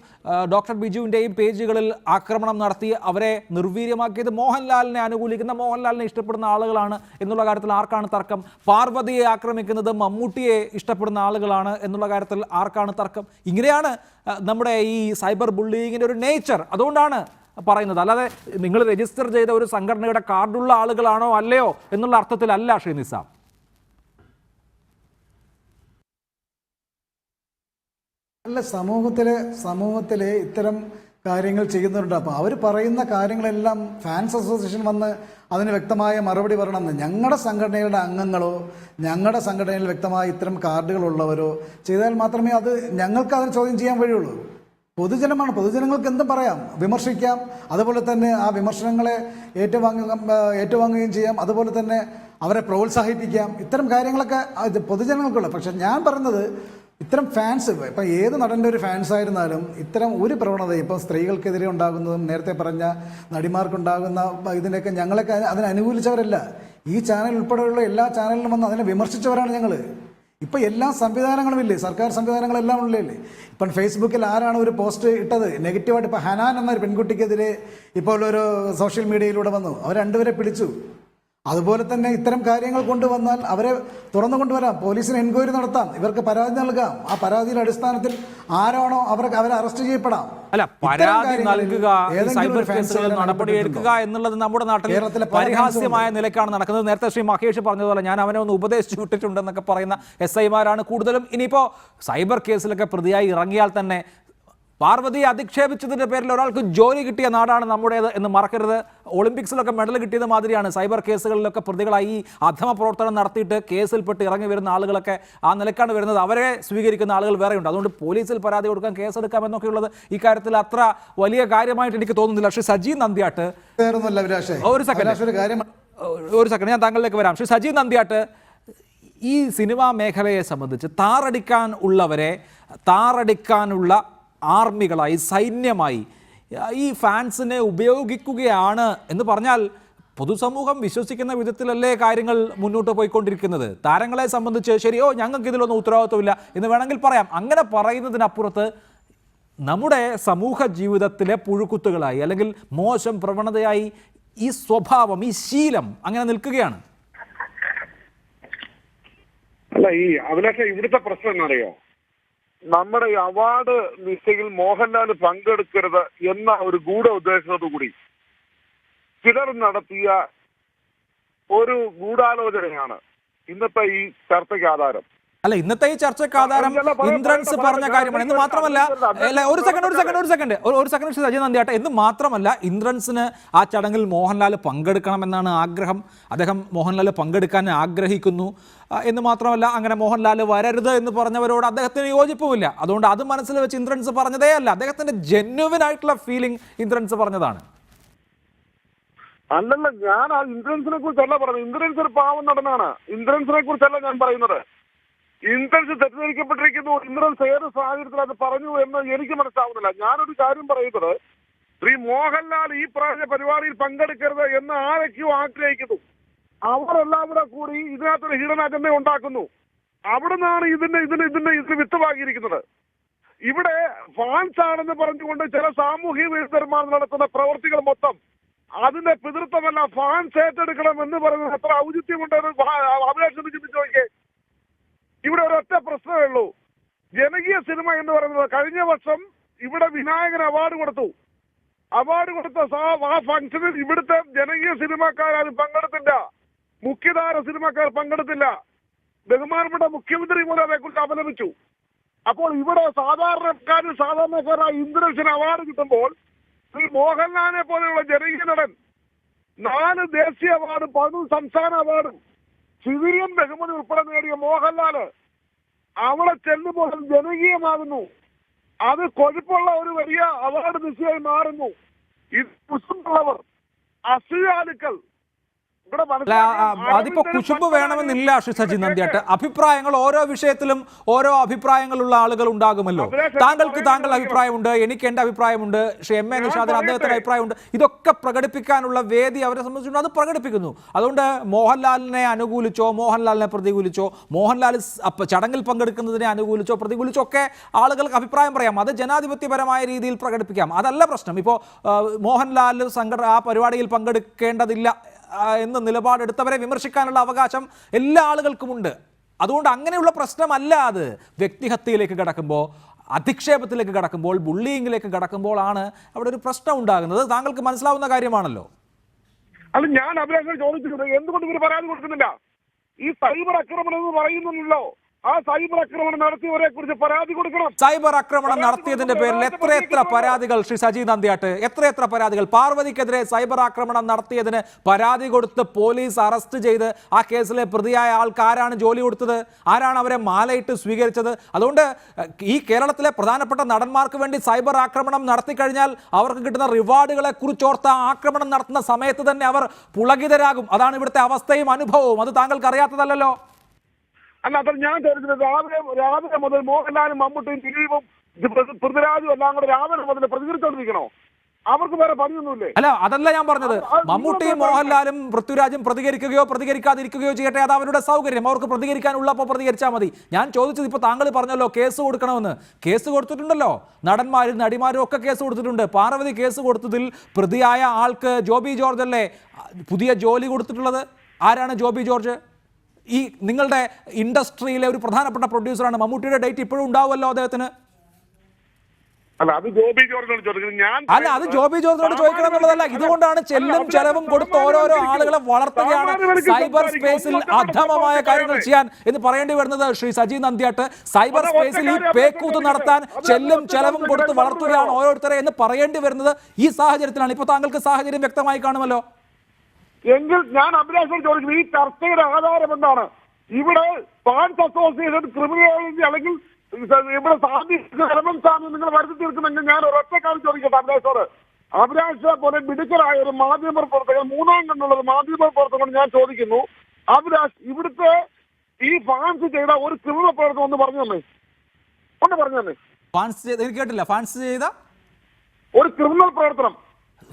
ഡോക്ടർ ബിജുവിൻ്റെയും പേജുകളിൽ ആക്രമണം നടത്തി അവരെ നിർവീര്യമാക്കിയത് മോഹൻലാലിനെ അനുകൂലിക്കുന്ന, മോഹൻലാലിനെ ഇഷ്ടപ്പെടുന്ന ആളുകളാണ് എന്നുള്ള കാര്യത്തിൽ ആർക്കാണ് തർക്കം? പാർവതിയെ ആക്രമിക്കുന്നത് മമ്മൂട്ടിയെ ഇഷ്ടപ്പെടുന്ന ആളുകളാണ് എന്നുള്ള കാര്യത്തിൽ ആർക്കാണ് തർക്കം? ഇങ്ങനെയാണ് നമ്മുടെ ഈ സൈബർ ബുള്ളിങ്ങിൻ്റെ ഒരു നേച്ചർ. അതുകൊണ്ടാണ് പറയുന്നത്. അല്ലാതെ നിങ്ങൾ രജിസ്റ്റർ ചെയ്ത ഒരു സംഘടനയുടെ കാർഡുള്ള ആളുകളാണോ അല്ലയോ എന്നുള്ള അർത്ഥത്തിലല്ല ശ്രീ നിസാം. അല്ല, സമൂഹത്തിലെ ഇത്തരം കാര്യങ്ങൾ ചെയ്യുന്നുണ്ട്. അപ്പോൾ അവർ പറയുന്ന കാര്യങ്ങളെല്ലാം ഫാൻസ് അസോസിയേഷൻ വന്ന് അതിന് വ്യക്തമായ മറുപടി പറയണമെന്ന്. ഞങ്ങളുടെ സംഘടനയുടെ അംഗങ്ങളോ ഞങ്ങളുടെ സംഘടനയിൽ വ്യക്തമായ ഇത്തരം കാർഡുകളുള്ളവരോ ചെയ്താൽ മാത്രമേ അത് ഞങ്ങൾക്ക് അതിന് ചോദ്യം ചെയ്യാൻ വഴിയുള്ളൂ. പൊതുജനങ്ങൾക്ക് എന്തും പറയാം, വിമർശിക്കാം, അതുപോലെ തന്നെ ആ വിമർശനങ്ങളെ ഏറ്റുവാങ്ങുകയും ചെയ്യാം, അതുപോലെ തന്നെ അവരെ പ്രോത്സാഹിപ്പിക്കാം. ഇത്തരം കാര്യങ്ങളൊക്കെ പൊതുജനങ്ങൾക്കുള്ള. പക്ഷെ ഞാൻ പറയുന്നത് ഇത്തരം ഫാൻസ്, ഇപ്പം ഏത് നടൻ്റെ ഒരു ഫാൻസ് ആയിരുന്നാലും ഇത്തരം ഒരു പ്രവണത, ഇപ്പം സ്ത്രീകൾക്കെതിരെ ഉണ്ടാകുന്നതും നേരത്തെ പറഞ്ഞ നടിമാർക്കുണ്ടാകുന്ന ഇതിനൊക്കെ ഞങ്ങളൊക്കെ അതിനെ അനുകൂലിച്ചവരല്ല. ഈ ചാനൽ ഉൾപ്പെടെയുള്ള എല്ലാ ചാനലിലും വന്ന് അതിനെ വിമർശിച്ചവരാണ് ഞങ്ങൾ. ഇപ്പം എല്ലാ സംവിധാനങ്ങളും ഇല്ലേ, സർക്കാർ സംവിധാനങ്ങളെല്ലാം ഉള്ളേ. ഇപ്പം ഫേസ്ബുക്കിൽ ആരാണ് ഒരു പോസ്റ്റ് ഇട്ടത് നെഗറ്റീവായിട്ട്, ഇപ്പോൾ ഹനാൻ എന്നൊരു പെൺകുട്ടിക്കെതിരെ ഇപ്പോൾ ഒരു സോഷ്യൽ മീഡിയയിലൂടെ വന്നു, അവർ രണ്ടുപേരെ പിടിച്ചു. അതുപോലെ തന്നെ ഇത്തരം കാര്യങ്ങൾ കൊണ്ടുവന്നാൽ അവരെ തുറന്നു കൊണ്ടുവരാം, പോലീസിന് എൻക്വയറി നടത്താം, ഇവർക്ക് പരാതി നൽകാം. ആ പരാതിയുടെ അടിസ്ഥാനത്തിൽ ആരാണോ അവരെ അറസ്റ്റ് ചെയ്യപ്പെടാം. അല്ല, പരാതി നൽകുക, സൈബർ കേസുകൾ നടപടിയെടുക്കുക എന്നുള്ളത് നമ്മുടെ നാട്ടിൽ പരിഹാസ്യമായ നിലയ്ക്കാണ് നടക്കുന്നത്. നേരത്തെ ശ്രീ മഹേഷ് പറഞ്ഞതുപോലെ ഞാൻ അവനെ ഒന്ന് ഉപദേശിച്ചു വിട്ടിട്ടുണ്ടെന്നൊക്കെ പറയുന്ന SI-മാരാണ് കൂടുതലും. ഇനിയിപ്പോൾ സൈബർ കേസിലൊക്കെ പ്രതിയായി ഇറങ്ങിയാൽ തന്നെ പാർവതിയെ അധിക്ഷേപിച്ചതിൻ്റെ പേരിൽ ഒരാൾക്ക് ജോലി കിട്ടിയ നാടാണ് നമ്മുടേത് എന്ന് മറക്കരുത്. ഒളിമ്പിക്സിലൊക്കെ മെഡൽ കിട്ടിയത് മാതിരിയാണ് സൈബർ കേസുകളിലൊക്കെ പ്രതികളായി ഈ അധമ പ്രവർത്തനം നടത്തിയിട്ട് കേസിൽപ്പെട്ട് ഇറങ്ങി വരുന്ന ആളുകളൊക്കെ ആ നിലക്കാണ് വരുന്നത്. അവരെ സ്വീകരിക്കുന്ന ആളുകൾ വേറെയുണ്ട്. അതുകൊണ്ട് പോലീസിൽ പരാതി കൊടുക്കാം, കേസെടുക്കാം എന്നൊക്കെയുള്ളത് ഈ കാര്യത്തിൽ അത്ര വലിയ കാര്യമായിട്ട് എനിക്ക് തോന്നുന്നില്ല. ശ്രീ സജി നന്ദ്യാട്ട്, ഒരു സെക്കൻഡ് ഞാൻ താങ്കളിലേക്ക് വരാം. ശ്രീ സജി നന്ദ്യാട്ട്, ഈ സിനിമാ മേഖലയെ സംബന്ധിച്ച് താറടിക്കാനുള്ള ആർമികളായി, സൈന്യമായി ഈ ഫാൻസിനെ ഉപയോഗിക്കുകയാണ് എന്ന് പറഞ്ഞാൽ പൊതുസമൂഹം വിശ്വസിക്കുന്ന വിധത്തിലല്ലേ കാര്യങ്ങൾ മുന്നോട്ട് പോയിക്കൊണ്ടിരിക്കുന്നത്? താരങ്ങളെ സംബന്ധിച്ച് ശരിയോ ഞങ്ങൾക്ക് ഇതിലൊന്നും ഉത്തരവാദിത്വമില്ല എന്ന് വേണമെങ്കിൽ പറയാം. അങ്ങനെ പറയുന്നതിനപ്പുറത്ത് നമ്മുടെ സമൂഹ ജീവിതത്തിലെ പുഴുക്കുത്തുകളായി അല്ലെങ്കിൽ മോശം പ്രവണതയായി ഈ സ്വഭാവം, ഈ ശീലം അങ്ങനെ നിൽക്കുകയാണ്. അല്ല, ഈ അഭിലാഷ ഇവിടുത്തെ പ്രശ്നം എന്നറിയോ? നമ്മുടെ ഈ അവാർഡ് നിശ്ചയിൽ മോഹൻലാൽ പങ്കെടുക്കരുത് എന്ന ഒരു ഗൂഢ ഉദ്ദേശത്തോടുകൂടി ചിലർ നടത്തിയ ഒരു ഗൂഢാലോചനയാണ് ഇന്നത്തെ ഈ ചർച്ചയ്ക്ക് ആധാരം. അല്ല, ഇന്നത്തെ ഈ ചർച്ചയ്ക്ക് ആധാരം ഇന്ദ്രൻസ് പറഞ്ഞ കാര്യമാണ്. എന്ന് മാത്രമല്ല, ഒരു സെക്കൻഡ് സജി നന്ദ്യാട്ടെ, എന്ന് മാത്രമല്ല ഇന്ദ്രൻസിന് ആ ചടങ്ങിൽ മോഹൻലാൽ പങ്കെടുക്കണമെന്നാണ് ആഗ്രഹം. അദ്ദേഹം മോഹൻലാൽ പങ്കെടുക്കാൻ ആഗ്രഹിക്കുന്നു എന്ന് മാത്രമല്ല, അങ്ങനെ മോഹൻലാൽ വരരുത് എന്ന് പറഞ്ഞവരോട് അദ്ദേഹത്തിന് യോജിപ്പുമില്ല. അതുകൊണ്ട് അത് മനസ്സിൽ വെച്ച് ഇന്ദ്രൻസ് പറഞ്ഞതേ അല്ല, അദ്ദേഹത്തിന്റെ ജെന്യുവൻ ആയിട്ടുള്ള ഫീലിംഗ് ഇന്ദ്രൻസ് പറഞ്ഞതാണ്. അല്ലല്ല, ഞാൻ ആ ഇന്ദ്രൻസിനെ കുറിച്ചല്ല പറഞ്ഞത്. ഇന്ദ്രൻസ് ഒരു പാവം നടനാണ്. ഇന്ദ്രൻസിനെ കുറിച്ചല്ല ഞാൻ പറയുന്നത്. ഇന്ദ്രൻസ് തെറ്റിദ്ധരിക്കപ്പെട്ടിരിക്കുന്നു. ഇന്ദ്രൻസ് ഏത് സാഹചര്യത്തിൽ അത് പറഞ്ഞു എന്ന് എനിക്ക് മനസ്സിലാവുന്നില്ല. ഞാനൊരു കാര്യം പറയുന്നത്, ശ്രീ മോഹൻലാൽ ഈ പ്രാവശ്യ പരിപാടിയിൽ പങ്കെടുക്കരുത് എന്ന് ആരൊക്കെയോ ആഗ്രഹിക്കുന്നു. അവരെല്ലാവരും കൂടി ഇതിനകത്തൊരു ഹിഡൻ അജണ്ട ഉണ്ടാക്കുന്നു. അവിടെ നിന്നാണ് ഇതിന് വിത്തുവാങ്ങിയിരിക്കുന്നത്. ഇവിടെ ഫാൻസ് ആണെന്ന് പറഞ്ഞുകൊണ്ട് ചില സാമൂഹിക വിരുദ്ധന്മാർ നടത്തുന്ന പ്രവർത്തികൾ മൊത്തം അതിന്റെ പിതൃത്വമല്ല, ഫാൻസ് ഏറ്റെടുക്കണം എന്ന് പറയുന്നത് എത്ര ഔചിത്യമുണ്ടെന്ന് അഭിലാഷം ചിന്തിച്ചു നോക്കിയേ. ഇവിടെ ഒരൊറ്റ പ്രശ്നമേ ഉള്ളൂ. ജനകീയ സിനിമ എന്ന് പറയുന്നത് കഴിഞ്ഞ വർഷം ഇവിടെ വിനായകന് അവാർഡ് കൊടുത്ത ആ ഫംഗ്ഷനിൽ ഇവിടുത്തെ ജനകീയ സിനിമാക്കാർ അത് പങ്കെടുത്തില്ല. മുഖ്യധാര സിനിമാക്കാർ പങ്കെടുത്തില്ല. ബഹുമാനപ്പെട്ട മുഖ്യമന്ത്രി പോലും അതേക്കുറിച്ച് അപലപിച്ചു. അപ്പോൾ ഇവിടെ സാധാരണക്കാരായ ഇന്ദ്രൻസിന് അവാർഡ് കിട്ടുമ്പോൾ ശ്രീ മോഹൻലാലിനെ പോലെയുള്ള ജനകീയ നടൻ 4 ദേശീയ അവാർഡും 11 സംസ്ഥാന അവാർഡും സിവിലിയൻ ബഹുമതി ഉൾപ്പെടെ നേടിയ മോഹൻലാല് അവിടെ ചെല്ലുമ്പോൾ ജനകീയമാകുന്നു. അത് കൊഴുപ്പുള്ള ഒരു വലിയ അവാർഡ് നിശ്ചയമായി മാറുന്നു. ഇത് കുശുമ്പുള്ളവർ, അസൂയാലുക്കൾ, അതിപ്പോ കുശുമ്പ് വേണമെന്നില്ല. ശ്രീ സജി നന്ദ്യാട്ട്, അഭിപ്രായങ്ങൾ ഓരോ വിഷയത്തിലും ഓരോ അഭിപ്രായങ്ങളുള്ള ആളുകൾ ഉണ്ടാകുമല്ലോ. താങ്കളുടെ അഭിപ്രായമുണ്ട്, എനിക്ക് എന്റെ അഭിപ്രായമുണ്ട്, ശ്രീ MA നിഷാദിന് അദ്ദേഹത്തിന്റെ അഭിപ്രായമുണ്ട്. ഇതൊക്കെ പ്രകടിപ്പിക്കാനുള്ള വേദി അവരെ സംബന്ധിച്ചുകൊണ്ട് അത് പ്രകടിപ്പിക്കുന്നു. അതുകൊണ്ട് മോഹൻലാലിനെ അനുകൂലിച്ചോ മോഹൻലാലിനെ പ്രതികൂലിച്ചോ, മോഹൻലാൽ ചടങ്ങിൽ പങ്കെടുക്കുന്നതിനെ അനുകൂലിച്ചോ പ്രതികൂലിച്ചോ ഒക്കെ ആളുകൾക്ക് അഭിപ്രായം പറയാം. അത് ജനാധിപത്യപരമായ രീതിയിൽ പ്രകടിപ്പിക്കാം. അതല്ല പ്രശ്നം. ഇപ്പോൾ മോഹൻലാൽ ആ പരിപാടിയിൽ പങ്കെടുക്കേണ്ടതില്ല എന്ന നിലപാടെടുത്തവരെ വിമർശിക്കാനുള്ള അവകാശം എല്ലാ ആളുകൾക്കുമുണ്ട്. അതുകൊണ്ട് അങ്ങനെയുള്ള പ്രശ്നമല്ല അത്. വ്യക്തിഹത്യയിലേക്ക് കടക്കുമ്പോൾ, അധിക്ഷേപത്തിലേക്ക് കടക്കുമ്പോൾ, ബുള്ളിയിങ്ങിലേക്ക് കടക്കുമ്പോൾ ആണ് അവിടെ ഒരു പ്രശ്നം ഉണ്ടാകുന്നത്. താങ്കൾക്ക് മനസ്സിലാവുന്ന കാര്യമാണല്ലോ. അത് ഞാൻ അഭിലാഷം ചോദിച്ചിട്ടുണ്ട്, എന്തുകൊണ്ട് ഇവർ പരാതി കൊടുക്കുന്നില്ല? ഈ സൈബർ ആക്രമണം എന്ന് പറയുന്നുണ്ടല്ലോ, ആ സൈബർ ആക്രമണം നടത്തിയവരെ കുറിച്ച് പരാതി കൊടുക്കണം. സൈബർ ആക്രമണം നടത്തിയതിന്റെ പേരിൽ എത്രയെത്ര പരാതികൾ ശ്രീ സജി നന്ദിയാട്ട്, എത്രയെത്ര പരാതികൾ. പാർവതിക്കെതിരെ സൈബർ ആക്രമണം നടത്തിയതിന് പരാതി കൊടുത്ത് പോലീസ് അറസ്റ്റ് ചെയ്ത് ആ കേസിലെ പ്രതിയായ ആൾക്ക് ആരാണ് ജോലി കൊടുത്തത്, ആരാണ് അവരെ മാലയിട്ട് സ്വീകരിച്ചത്? അതുകൊണ്ട് ഈ കേരളത്തിലെ പ്രധാനപ്പെട്ട നടന്മാർക്ക് വേണ്ടി സൈബർ ആക്രമണം നടത്തിക്കഴിഞ്ഞാൽ അവർക്ക് കിട്ടുന്ന റിവാർഡുകളെ കുറിച്ചോർത്ത് ആക്രമണം നടത്തുന്ന സമയത്ത് തന്നെ അവർ പുളകിതരാകും. അതാണ് ഇവിടുത്തെ അവസ്ഥയും അനുഭവവും. അത് താങ്കൾക്ക് അറിയാത്തതല്ലോ. അല്ല, അത് ഞാൻ ചോദിക്കുന്നത് രാവിലെ മുതൽ മോഹൻലാലും മമ്മൂട്ടിയും ദിലീപും പൃഥ്വിരാജും എല്ലാം കൂടെ രാവിലെ മുതൽ പ്രതികരിച്ചോണ്ടിരിക്കണോ? അവർക്ക് വേറെ പണിയൊന്നുമില്ലേ? അല്ല, അതല്ല ഞാൻ പറഞ്ഞത്. മമ്മൂട്ടിയും മോഹൻലാലും പൃഥ്വിരാജും പ്രതികരിക്കുകയോ പ്രതികരിക്കാതിരിക്കുകയോ ചെയ്യട്ടെ, അത് അവരുടെ സൗകര്യം. അവർക്ക് പ്രതികരിക്കാനുള്ളപ്പോൾ പ്രതികരിച്ചാൽ മതി. ഞാൻ ചോദിച്ചത്, ഇപ്പോൾ താങ്കൾ പറഞ്ഞല്ലോ കേസ് കൊടുക്കണമെന്ന്. കേസ് കൊടുത്തിട്ടുണ്ടല്ലോ, നടന്മാരും നടിമാരും ഒക്കെ കേസ് കൊടുത്തിട്ടുണ്ട്. പാർവതി കേസ് കൊടുത്തതിൽ പ്രതിയായ ആൾക്ക് ജോബി ജോർജ് അല്ലേ പുതിയ ജോലി കൊടുത്തിട്ടുള്ളത്? ആരാണ് ജോബി ജോർജ്? ഈ നിങ്ങളുടെ ഇൻഡസ്ട്രിയിലെ ഒരു പ്രധാനപ്പെട്ട പ്രൊഡ്യൂസറാണ്. മമ്മൂട്ടിയുടെ ഡേറ്റ് ഇപ്പോഴും ഉണ്ടാവുമല്ലോ അദ്ദേഹത്തിന്. അല്ല, അത് ജോബി ജോർജിനോട് ചോദിക്കുന്നത്. അല്ല, അത് ജോബി ജോർജിനോട് ചോദിക്കണം എന്നുള്ളതല്ല. ഇതുകൊണ്ടാണ് ചെല്ലും ചെലവും കൊടുത്ത് ഓരോരോ ആളുകളെ വളർത്തുകയാണ് സൈബർ സ്പേസിൽ അധമമായ കാര്യങ്ങൾ ചെയ്യാൻ എന്ന് പറയേണ്ടി വരുന്നത്. ശ്രീ സജി നന്ദിയാട്ട്, സൈബർ സ്പേസിൽ ഈ പേക്കൂത്ത് നടത്താൻ ചെല്ലും ചെലവും കൊടുത്ത് വളർത്തുകയാണ് ഓരോരുത്തരെ എന്ന് പറയേണ്ടി വരുന്നത് ഈ സാഹചര്യത്തിലാണ്. ഇപ്പൊ താങ്കൾക്ക് സാഹചര്യം വ്യക്തമായി കാണുമല്ലോ. എങ്കിൽ ഞാൻ അഭിലാഷോട് ചോദിക്കുന്നത്, ഈ ചർച്ചയുടെ ആധാരം എന്താണ്? ഇവിടെ ഫാൻസ് അസോസിയേഷൻ ക്രിമിനോളജി അല്ലെങ്കിൽ ഇവിടെ സ്വാമി നിങ്ങൾ വരുത്തി തീർക്കുമെങ്കിൽ ഞാൻ ഒരൊറ്റ കാര്യം ചോദിക്കട്ടെ അഭിലാഷോട്. അഭിലാഷ പോലെ മിടുക്കരായ ഒരു മാധ്യമ പ്രവർത്തകൻ, മൂന്നാം കണ്ണുള്ളത് മാധ്യമ പ്രവർത്തകൻ, ഞാൻ ചോദിക്കുന്നു, അഭിലാഷ് ഇവിടുത്തെ ഈ ഫാൻസ് ചെയ്ത ഒരു ക്രിമിനൽ പ്രവർത്തനം ഒന്ന് പറഞ്ഞു തന്നെ. എനിക്ക് കേട്ടില്ല. ഫാൻസ് ചെയ്ത ഒരു ക്രിമിനൽ പ്രവർത്തനം,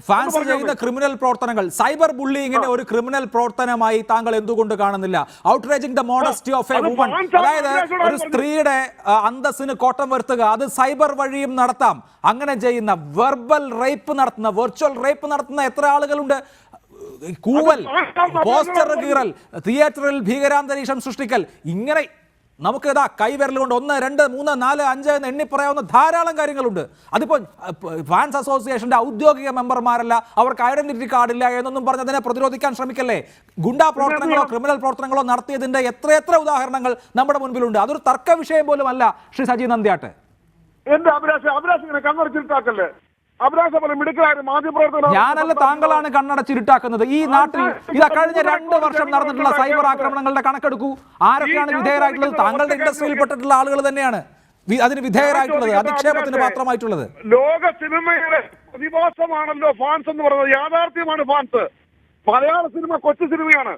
ഫാൻസ് ചെയ്യുന്ന ക്രിമിനൽ പ്രവർത്തനങ്ങൾ, സൈബർ ബുള്ളിങ്ങിനെ ഒരു ക്രിമിനൽ പ്രവർത്തനമായി താങ്കൾ എന്തുകൊണ്ട് കാണുന്നില്ല? Outraging the modesty of A woman, അതായത് ഒരു സ്ത്രീയുടെ അന്തസ്സിന് കോട്ടം വരുത്തുക, അത് സൈബർ വഴിയും നടത്താം. അങ്ങനെ ചെയ്യുന്ന വെർബൽ റേപ്പ് നടത്തുന്ന, വെർച്വൽ റേപ്പ് നടത്തുന്ന എത്ര ആളുകളുണ്ട്? കൂവൽ, പോസ്റ്റർ കീറൽ, തിയേറ്ററിൽ ഭീകരാന്തരീക്ഷം സൃഷ്ടിക്കൽ, ഇങ്ങനെ നമുക്ക് ഇതാ കൈവിരൽ കൊണ്ട് 1, 2, 3, 4, 5 എന്ന് എണ്ണി പറയാവുന്ന ധാരാളം കാര്യങ്ങളുണ്ട്. അതിപ്പോൾ ഫാൻസ് അസോസിയേഷന്റെ ഔദ്യോഗിക മെമ്പർമാരല്ല, അവർക്ക് ഐഡന്റിറ്റി കാർഡില്ല എന്നൊന്നും പറഞ്ഞ് അതിനെ പ്രതിരോധിക്കാൻ ശ്രമിക്കല്ലേ. ഗുണ്ടാ പ്രവർത്തനങ്ങളോ ക്രിമിനൽ പ്രവർത്തനങ്ങളോ നടത്തിയതിന്റെ എത്രയെത്ര ഉദാഹരണങ്ങൾ നമ്മുടെ മുൻപിലുണ്ട്. അതൊരു തർക്ക വിഷയം പോലും അല്ല ശ്രീ സജി നന്ദിയാട്ട്. എന്റെ അഭിലാഷ് കണ്ണടച്ചിട്ടാക്കല്ലേ? ഞാനല്ല, താങ്കളാണ് കണ്ണടച്ചിരുട്ടാക്കുന്നത്. ഈ നാട്ടിൽ ഇതാ കഴിഞ്ഞ 2 വർഷം നടന്നിട്ടുള്ള സൈബർ ആക്രമണങ്ങളുടെ കണക്കെടുക്കൂ. ആരൊക്കെയാണ് വിധേയരായിട്ടുള്ളത്? താങ്കളുടെ ഇൻഡസ്ട്രിയിൽപ്പെട്ടിട്ടുള്ള ആളുകൾ തന്നെയാണ് അതിന് വിധേയരായിട്ടുള്ളത്, അധിക്ഷേപത്തിന് പാത്രമായിട്ടുള്ളത്. ലോക സിനിമയുടെ പ്രതിഭാസമാണല്ലോ ഫാൻസ് എന്ന് പറയുന്നത്. യാഥാർത്ഥ്യമാണ് ഫാൻസ്. മലയാള സിനിമ കൊച്ചു സിനിമയാണ്.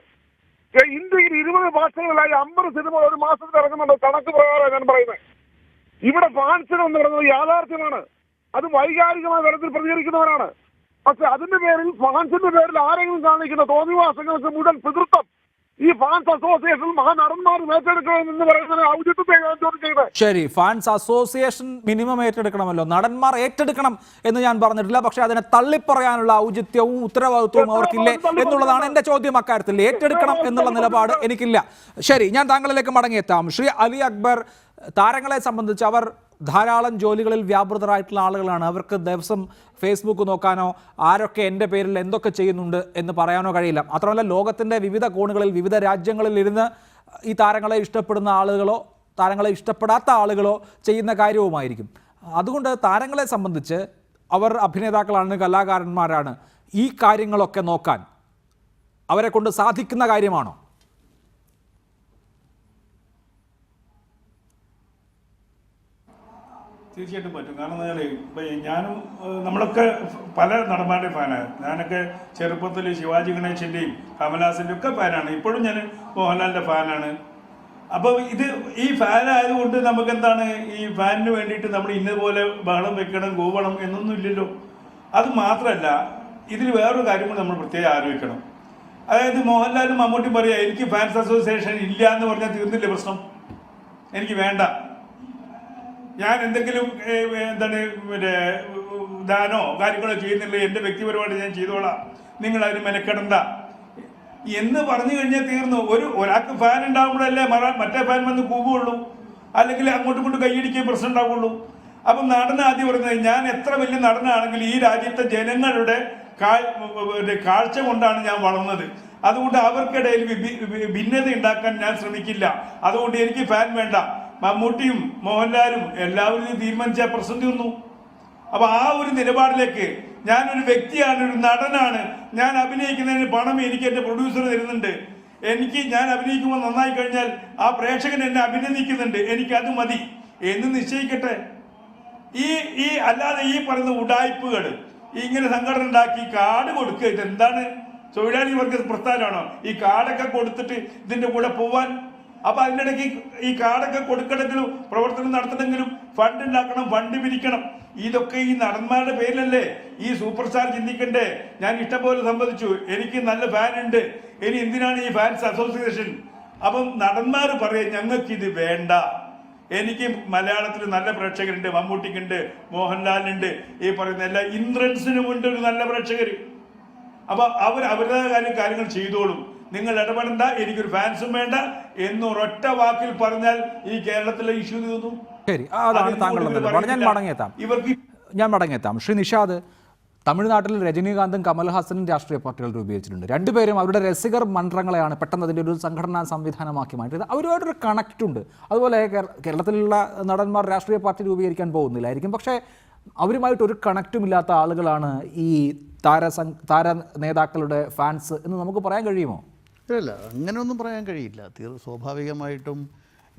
ഇന്ത്യയിൽ 20 ഭാഷകളിലായി 50 സിനിമ ഒരു മാസത്തിൽ ഇറങ്ങുന്നുണ്ട്. കണക്ക് പ്രകാരം ഞാൻ പറയുന്നത്. ഇവിടെ ഫാൻസിന് എന്ന് പറയുന്നത് യാഥാർത്ഥ്യമാണ്. അത് വൈകാരികമായ തലത്തിൽ പ്രതികരിക്കുന്നവരാണ്. പക്ഷെ അതിന്റെ പേരിൽ, ഫാൻസിന്റെ പേരിൽ ആരെങ്കിലും കാണിക്കുന്ന തോന്നിവാസങ്ങൾക്ക് മുഴുവൻ പിതൃത്വം ഈ ഫാൻസ് അസോസിയേഷൻ മഹാനടന്മാർ ഏറ്റെടുക്കണമെന്ന് പറയുന്നത് ഔചിത്യത്തെ ഞാൻ ചോദിക്കുന്നത്. ശരി, ഫാൻസ് അസോസിയേഷൻ മിനിമം ഏറ്റെടുക്കണമല്ലോ, നടന്മാർ ഏറ്റെടുക്കണം എന്ന് ഞാൻ പറഞ്ഞിട്ടില്ല. പക്ഷെ അതിനെ തള്ളിപ്പറയാനുള്ള ഔചിത്യവും ഉത്തരവാദിത്വവും അവർക്കില്ലേ എന്നുള്ളതാണ് എന്റെ ചോദ്യം. അക്കാര്യത്തിൽ ഏറ്റെടുക്കണം എന്നുള്ള നിലപാട് എനിക്കില്ല. ശരി, ഞാൻ താങ്കളിലേക്ക് മടങ്ങിയെത്താം. ശ്രീ അലി അക്ബർ, താരങ്ങളെ സംബന്ധിച്ച് അവർ ധാരാളം ജോലികളിൽ വ്യാപൃതരായിട്ടുള്ള ആളുകളാണ്. അവർക്ക് ദിവസം ഫേസ്ബുക്ക് നോക്കാനോ ആരൊക്കെ എൻ്റെ പേരിൽ എന്തൊക്കെ ചെയ്യുന്നുണ്ട് എന്ന് പറയാനോ കഴിയില്ല. മാത്രമല്ല, ലോകത്തിൻ്റെ വിവിധ കോണുകളിൽ വിവിധ രാജ്യങ്ങളിൽ ഇരുന്ന് ഈ താരങ്ങളെ ഇഷ്ടപ്പെടുന്ന ആളുകളോ താരങ്ങളെ ഇഷ്ടപ്പെടാത്ത ആളുകളോ ചെയ്യുന്ന കാര്യവുമായിരിക്കും. അതുകൊണ്ട് താരങ്ങളെ സംബന്ധിച്ച് അവർ അഭിനേതാക്കളാണ്, കലാകാരന്മാരാണ്. ഈ കാര്യങ്ങളൊക്കെ നോക്കാൻ അവരെ കൊണ്ട് സാധിക്കുന്ന കാര്യമാണോ? തീർച്ചയായിട്ടും പറ്റും. കാരണം എന്താ വെച്ചാൽ ഞാനും നമ്മളൊക്കെ പല നടന്മാരുടെ ഫാനാണ്. ഞാനൊക്കെ ചെറുപ്പത്തിൽ ശിവാജി ഗണേശൻ്റെയും കമൽഹാസൻ്റെയും ഒക്കെ ഫാനാണ്. ഇപ്പോഴും ഞാൻ മോഹൻലാലിൻ്റെ ഫാനാണ്. അപ്പോൾ ഈ ഫാനായതുകൊണ്ട് നമുക്ക് എന്താണ്, ഈ ഫാനിന് വേണ്ടിയിട്ട് നമ്മൾ ഇന്നതുപോലെ ബഹളം വെക്കണം, കൂവണം എന്നൊന്നും ഇല്ലല്ലോ. അത് മാത്രമല്ല, ഇതിൽ വേറൊരു കാര്യം കൂടി നമ്മൾ പ്രത്യേകം ആലോചിക്കണം. അതായത് മോഹൻലാലും മമ്മൂട്ടിയും പറയാം, എനിക്ക് ഫാൻസ് അസോസിയേഷൻ ഇല്ല എന്ന് പറഞ്ഞാൽ തീർന്നില്ലേ പ്രശ്നം? എനിക്ക് വേണ്ട, ഞാൻ എന്തെങ്കിലും എന്താണ് ദാനോ കാര്യങ്ങളോ ചെയ്യുന്നില്ല, എൻ്റെ വ്യക്തിപരമായിട്ട് ഞാൻ ചെയ്തോളാം, നിങ്ങൾ അതിന് മെനക്കെടണ്ട എന്ന് പറഞ്ഞു കഴിഞ്ഞാൽ തീർന്നു. ഒരാൾക്ക് ഫാൻ ഉണ്ടാകുമ്പോഴല്ലേ മറ്റേ ഫാൻ വന്ന് കൂവുള്ളൂ, അല്ലെങ്കിൽ അങ്ങോട്ടും ഇങ്ങോട്ടും കൈയടിക്കാൻ പ്രശ്നം ഉണ്ടാവുള്ളൂ. അപ്പം നടന് ആദ്യം പറയുന്നത്, ഞാൻ എത്ര വലിയ നടനാണെങ്കിൽ ഈ രാജ്യത്തെ ജനങ്ങളുടെ കാഴ്ച കൊണ്ടാണ് ഞാൻ വളർന്നത്. അതുകൊണ്ട് അവർക്കിടയിൽ ഭിന്നത ഉണ്ടാക്കാൻ ഞാൻ ശ്രമിക്കില്ല. അതുകൊണ്ട് എനിക്ക് ഫാൻ വേണ്ട. മമ്മൂട്ടിയും മോഹൻലാലും എല്ലാവരും തീരുമാനിച്ച പ്രശ്നം തീർന്നു. അപ്പൊ ആ ഒരു നിലപാടിലേക്ക് ഞാനൊരു വ്യക്തിയാണ്, ഒരു നടനാണ്. ഞാൻ അഭിനയിക്കുന്നതിന് പണം എനിക്ക് എന്റെ പ്രൊഡ്യൂസർ തരുന്നുണ്ട്. ഞാൻ അഭിനയിക്കുമ്പോൾ നന്നായി കഴിഞ്ഞാൽ ആ പ്രേക്ഷകൻ എന്നെ അഭിനന്ദിക്കുന്നുണ്ട്, എനിക്കത് മതി എന്ന് നിശ്ചയിക്കട്ടെ. അല്ലാതെ ഈ പറയുന്ന ഉഡായിപ്പുകൾ ഇങ്ങനെ സംഘടന ഉണ്ടാക്കി കാർഡ് കൊടുക്കുക, ഇതെന്താണ്? തൊഴിലാളി വർഗ പ്രസ്ഥാനമാണോ ഈ കാർഡൊക്കെ കൊടുത്തിട്ട് ഇതിന്റെ കൂടെ പോവാൻ? അപ്പൊ അതിനിടയ്ക്ക് ഈ കാർഡൊക്കെ കൊടുക്കണമെങ്കിലും പ്രവർത്തനം നടത്തണമെങ്കിലും ഫണ്ട് ഉണ്ടാക്കണം, ഫണ്ട് പിരിക്കണം. ഇതൊക്കെ ഈ നടന്മാരുടെ പേരിലല്ലേ? ഈ സൂപ്പർ സ്റ്റാർ ചിന്തിക്കണ്ടേ? ഞാൻ ഇഷ്ടംപോലെ സംബന്ധിച്ചു, എനിക്ക് നല്ല ഫാൻ ഉണ്ട്, ഇനി എന്തിനാണ് ഈ ഫാൻസ് അസോസിയേഷൻ? അപ്പം നടന്മാർ പറയും ഞങ്ങൾക്ക് ഇത് വേണ്ട. എനിക്ക് മലയാളത്തിൽ നല്ല പ്രേക്ഷകരുണ്ട്, മമ്മൂട്ടിക്കുണ്ട്, മോഹൻലാലിനുണ്ട്, ഈ പറയുന്ന എല്ലാ ഇന്ദ്രൻസിനും ഉണ്ട് ഒരു നല്ല പ്രേക്ഷകർ. അപ്പൊ അവരുടേതായ കാര്യങ്ങൾ ചെയ്തോളും, നിങ്ങൾ ഇടപെടണ്ട, എനിക്കൊരു ഫാൻസും വേണ്ട എന്നൊരൊറ്റ വാക്കിൽ പറഞ്ഞാൽ ഈ കേരളത്തിലെ ഇഷ്യൂ തീർന്നു. ശരി, അതാണ് താങ്കളുടെ നിലപാട്. ഞാൻ മടങ്ങിയെത്താം. ശ്രീ നിഷാദ്, തമിഴ്നാട്ടിൽ രജനീകാന്തും കമൽഹാസനും രാഷ്ട്രീയ പാർട്ടികൾ രൂപീകരിച്ചിട്ടുണ്ട്. രണ്ടുപേരും അവരുടെ രസികർ മന്ത്രങ്ങളെയാണ് പെട്ടെന്ന് അതിൻ്റെ ഒരു സംഘടനാ സംവിധാനമാക്കി മാറ്റിയത്. അവരുമായിട്ടൊരു കണക്റ്റ് ഉണ്ട്. അതുപോലെ കേരളത്തിലുള്ള നടന്മാർ രാഷ്ട്രീയ പാർട്ടി രൂപീകരിക്കാൻ പോകുന്നില്ലായിരിക്കും, പക്ഷേ അവരുമായിട്ടൊരു കണക്റ്റും ഇല്ലാത്ത ആളുകളാണ് ഈ താര നേതാക്കളുടെ ഫാൻസ് എന്ന് നമുക്ക് പറയാൻ കഴിയുമോ? ഇല്ല, അങ്ങനെയൊന്നും പറയാൻ കഴിയില്ല. സ്വാഭാവികമായിട്ടും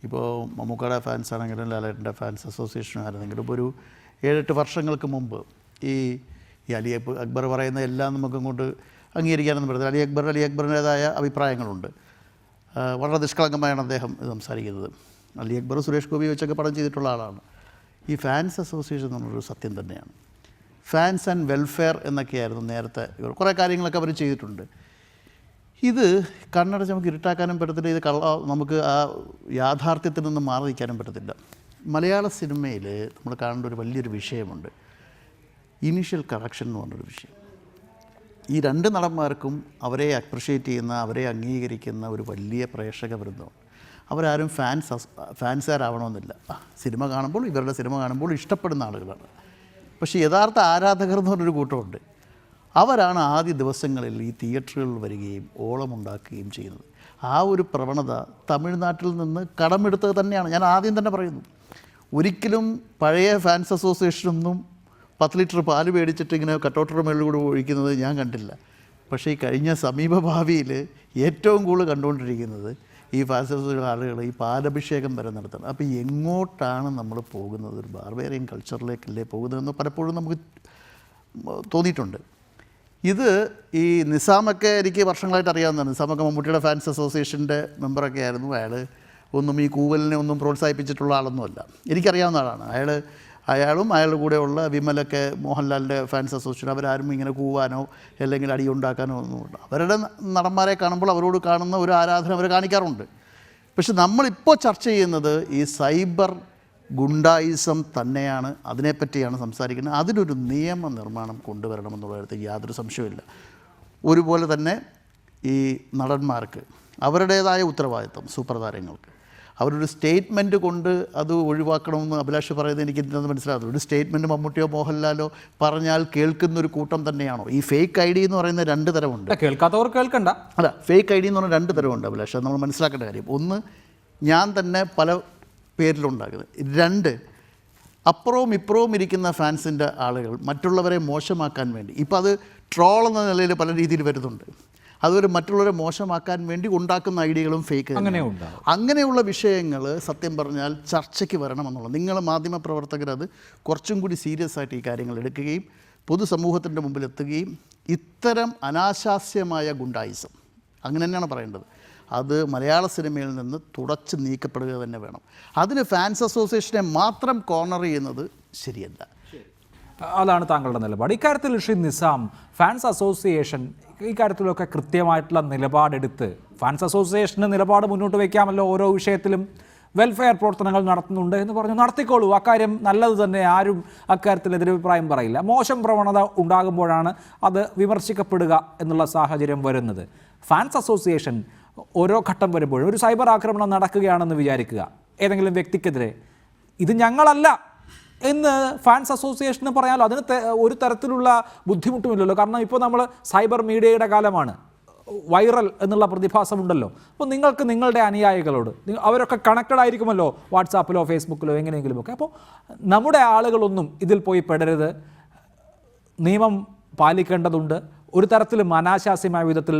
ഇപ്പോൾ മമ്മൂക്കയുടെ ഫാൻസ് ആണെങ്കിലും ലാലേട്ടൻ്റെ ഫാൻസ് അസോസിയേഷൻ ആയിരുന്നെങ്കിലും ഇപ്പോൾ ഒരു 7-8 വർഷങ്ങൾക്ക് മുമ്പ് ഈ അലി അക്ബർ പറയുന്ന എല്ലാം നമുക്ക് അങ്ങോട്ട് അംഗീകരിക്കാനൊന്നും പറ്റില്ല. അലി അക്ബറിൻ്റേതായ അഭിപ്രായങ്ങളുണ്ട്. വളരെ നിഷ്കളങ്കമായാണ് അദ്ദേഹം ഇത് സംസാരിക്കുന്നത്. അലി അക്ബർ സുരേഷ് ഗോപി വെച്ചൊക്കെ പടം ചെയ്തിട്ടുള്ള ആളാണ്. ഈ ഫാൻസ് അസോസിയേഷൻ എന്നുള്ളൊരു സത്യം തന്നെയാണ്. ഫാൻസ് ആൻഡ് വെൽഫെയർ എന്നൊക്കെയായിരുന്നു നേരത്തെ. കുറേ കാര്യങ്ങളൊക്കെ അവർ ചെയ്തിട്ടുണ്ട്. ഇത് കണ്ണടച്ച് നമുക്ക് ഇരുട്ടാക്കാനും പറ്റത്തില്ല, ഇത് നമുക്ക് ആ യാഥാർത്ഥ്യത്തിൽ നിന്ന് മാറി നിൽക്കാനും പറ്റത്തില്ല. മലയാള സിനിമയിൽ നമ്മൾ കാണേണ്ട ഒരു വലിയൊരു വിഷയമുണ്ട്, ഇനീഷ്യൽ കറക്ഷൻ എന്ന് പറഞ്ഞൊരു വിഷയം. ഈ രണ്ട് നടന്മാർക്കും അവരെ അപ്രിഷ്യേറ്റ് ചെയ്യുന്ന, അവരെ അംഗീകരിക്കുന്ന ഒരു വലിയ പ്രേക്ഷക വൃന്ദമാണ്. അവരാരും ഫാൻസുകാരാവണമെന്നില്ല. സിനിമ കാണുമ്പോൾ, ഇവരുടെ സിനിമ കാണുമ്പോൾ ഇഷ്ടപ്പെടുന്ന ആളുകളാണ്. പക്ഷേ യഥാർത്ഥ ആരാധകർ എന്ന് പറഞ്ഞൊരു കൂട്ടമുണ്ട്. അവരാണ് ആദ്യ ദിവസങ്ങളിൽ ഈ തിയേറ്ററുകളിൽ വരികയും ഓളമുണ്ടാക്കുകയും ചെയ്യുന്നത്. ആ ഒരു പ്രവണത തമിഴ്നാട്ടിൽ നിന്ന് കടമെടുത്തത് തന്നെയാണ്. ഞാൻ ആദ്യം തന്നെ പറയുന്നു, ഒരിക്കലും പഴയ ഫാൻസ് അസോസിയേഷനൊന്നും 10 ലിറ്റർ പാല് മേടിച്ചിട്ട് ഇങ്ങനെ കട്ടൗട്ടറുടെ മേളിലൂടെ ഒഴിക്കുന്നത് ഞാൻ കണ്ടില്ല. പക്ഷേ ഈ കഴിഞ്ഞ സമീപഭാവിയിൽ ഏറ്റവും കൂടുതൽ കണ്ടുകൊണ്ടിരിക്കുന്നത് ഈ ഫാൻസ് അസോസിയേഷൻ ആളുകൾ ഈ പാലഭിഷേകം വരെ നടത്തണം. അപ്പോൾ എങ്ങോട്ടാണ് നമ്മൾ പോകുന്നത്? ഒരു ബാർബേറിയൻ കൾച്ചറിലേക്കല്ലേ പോകുന്നതെന്ന് പലപ്പോഴും നമുക്ക് തോന്നിയിട്ടുണ്ട്. ഇത് ഈ നിസാമൊക്കെ എനിക്ക് വർഷങ്ങളായിട്ട് അറിയാവുന്നതാണ്. നിസാമൊക്കെ മമ്മൂട്ടിയുടെ ഫാൻസ് അസോസിയേഷൻ്റെ മെമ്പറൊക്കെ ആയിരുന്നു. അയാൾ ഒന്നും ഈ കൂവലിനെ ഒന്നും പ്രോത്സാഹിപ്പിച്ചിട്ടുള്ള ആളൊന്നുമല്ല, എനിക്കറിയാവുന്ന ആളാണ്. അയാളും അയാളുടെ കൂടെയുള്ള വിമലൊക്കെ മോഹൻലാലിൻ്റെ ഫാൻസ് അസോസിയേഷൻ, അവരാരും ഇങ്ങനെ കൂവാനോ അല്ലെങ്കിൽ അടിയുണ്ടാക്കാനോ ഒന്നുമില്ല. അവരുടെ നടന്മാരെ കാണുമ്പോൾ അവരോട് കാണുന്ന ഒരു ആരാധന അവർ കാണിക്കാറുണ്ട്. പക്ഷെ നമ്മളിപ്പോൾ ചർച്ച ചെയ്യുന്നത് ഈ സൈബർ ഗുണ്ടായിസം തന്നെയാണ്. അതിനെപ്പറ്റിയാണ് സംസാരിക്കുന്നത്. അതിനൊരു നിയമനിർമ്മാണം കൊണ്ടുവരണമെന്നുള്ള കാര്യത്തിൽ യാതൊരു സംശയമില്ല. ഒരുപോലെ തന്നെ ഈ നടന്മാർക്ക് അവരുടേതായ ഉത്തരവാദിത്വം, സൂപ്പർ താരങ്ങൾക്ക് അവരൊരു സ്റ്റേറ്റ്മെൻറ്റ് കൊണ്ട് അത് ഒഴിവാക്കണമെന്ന് അഭിലാഷ് പറയുന്നത് എനിക്ക് ഇന്നത് മനസ്സിലാകുന്നു. ഒരു സ്റ്റേറ്റ്മെൻറ്റ് മമ്മൂട്ടിയോ മോഹൻലാലോ പറഞ്ഞാൽ കേൾക്കുന്നൊരു കൂട്ടം തന്നെയാണോ? ഈ ഫേക്ക് ഐ ഡി എന്ന് പറയുന്ന 2 തരമുണ്ട്. കേൾക്കാത്തവർ കേൾക്കണ്ട. അല്ല, ഫേക്ക് ഐ ഡി എന്ന് പറഞ്ഞാൽ 2 തരമുണ്ട് അഭിലാഷ്, നമ്മൾ മനസ്സിലാക്കേണ്ട കാര്യം. ഒന്ന്, ഞാൻ തന്നെ പല പേരിലുണ്ടാക്കുന്നത്. 2, അപ്പുറവും ഇപ്പുറവും ഇരിക്കുന്ന ഫാൻസിൻ്റെ ആളുകൾ മറ്റുള്ളവരെ മോശമാക്കാൻ വേണ്ടി, ഇപ്പോൾ അത് ട്രോൾ എന്ന നിലയിൽ പല രീതിയിൽ വരുന്നുണ്ട്. അതൊരു മറ്റുള്ളവരെ മോശമാക്കാൻ വേണ്ടി ഉണ്ടാക്കുന്ന ഐഡിയകളും ഫേക്ക്. അങ്ങനെയുള്ള വിഷയങ്ങൾ സത്യം പറഞ്ഞാൽ ചർച്ചയ്ക്ക് വരണമെന്നുള്ളത്. നിങ്ങൾ മാധ്യമപ്രവർത്തകർ അത് കുറച്ചും കൂടി സീരിയസ് ആയിട്ട് ഈ കാര്യങ്ങൾ എടുക്കുകയും പൊതുസമൂഹത്തിൻ്റെ മുമ്പിൽ എത്തുകയും ഇത്തരം അനാശാസ്യമായ ഗുണ്ടായിസം, അങ്ങനെ തന്നെയാണ് പറയേണ്ടത്, അത് മലയാള സിനിമയിൽ നിന്ന് തുടച്ച് നീക്കപ്പെടുക തന്നെ വേണം. അതിന് ഫാൻസ് അസോസിയേഷനെ മാത്രം കോർണർ ചെയ്യുന്നത് ശരിയല്ല. അതാണ് താങ്കളുടെ നിലപാട്. ഇക്കാര്യത്തിൽ ശ്രീ നിസാം, ഫാൻസ് അസോസിയേഷൻ ഇക്കാര്യത്തിലൊക്കെ കൃത്യമായിട്ടുള്ള നിലപാടെടുത്ത്, ഫാൻസ് അസോസിയേഷന് നിലപാട് മുന്നോട്ട് വയ്ക്കാമല്ലോ, ഓരോ വിഷയത്തിലും വെൽഫെയർ പ്രവർത്തനങ്ങൾ നടത്തുന്നുണ്ട് എന്ന് പറഞ്ഞു, നടത്തിക്കോളൂ, അക്കാര്യം നല്ലത് തന്നെ, ആരും അക്കാര്യത്തിൽ എതിരഭിപ്രായം പറയില്ല. മോശം പ്രവണത ഉണ്ടാകുമ്പോഴാണ് അത് വിമർശിക്കപ്പെടുക എന്നുള്ള സാഹചര്യം വരുന്നത്. ഫാൻസ് അസോസിയേഷൻ ഓരോ ഘട്ടം വരുമ്പോഴും, ഒരു സൈബർ ആക്രമണം നടക്കുകയാണെന്ന് വിചാരിക്കുക, ഏതെങ്കിലും വ്യക്തിക്കെതിരെ, ഇത് ഞങ്ങളല്ല എന്ന് ഫാൻസ് അസോസിയേഷന് പറയാമല്ലോ. അതിന് ഒരു തരത്തിലുള്ള ബുദ്ധിമുട്ടുമില്ലല്ലോ. കാരണം ഇപ്പോൾ നമ്മൾ സൈബർ മീഡിയയുടെ കാലമാണ്. വൈറൽ എന്നുള്ള പ്രതിഭാസമുണ്ടല്ലോ. അപ്പോൾ നിങ്ങൾക്ക് നിങ്ങളുടെ അനുയായികളോട് അവരൊക്കെ കണക്റ്റഡ് ആയിരിക്കുമല്ലോ വാട്സാപ്പിലോ ഫേസ്ബുക്കിലോ എങ്ങനെയെങ്കിലുമൊക്കെ. അപ്പോൾ നമ്മുടെ ആളുകളൊന്നും ഇതിൽ പോയി പെടരുത്, നിയമം പാലിക്കേണ്ടതുണ്ട്, ഒരു തരത്തിലും അനാശാസ്യമായ വിധത്തിൽ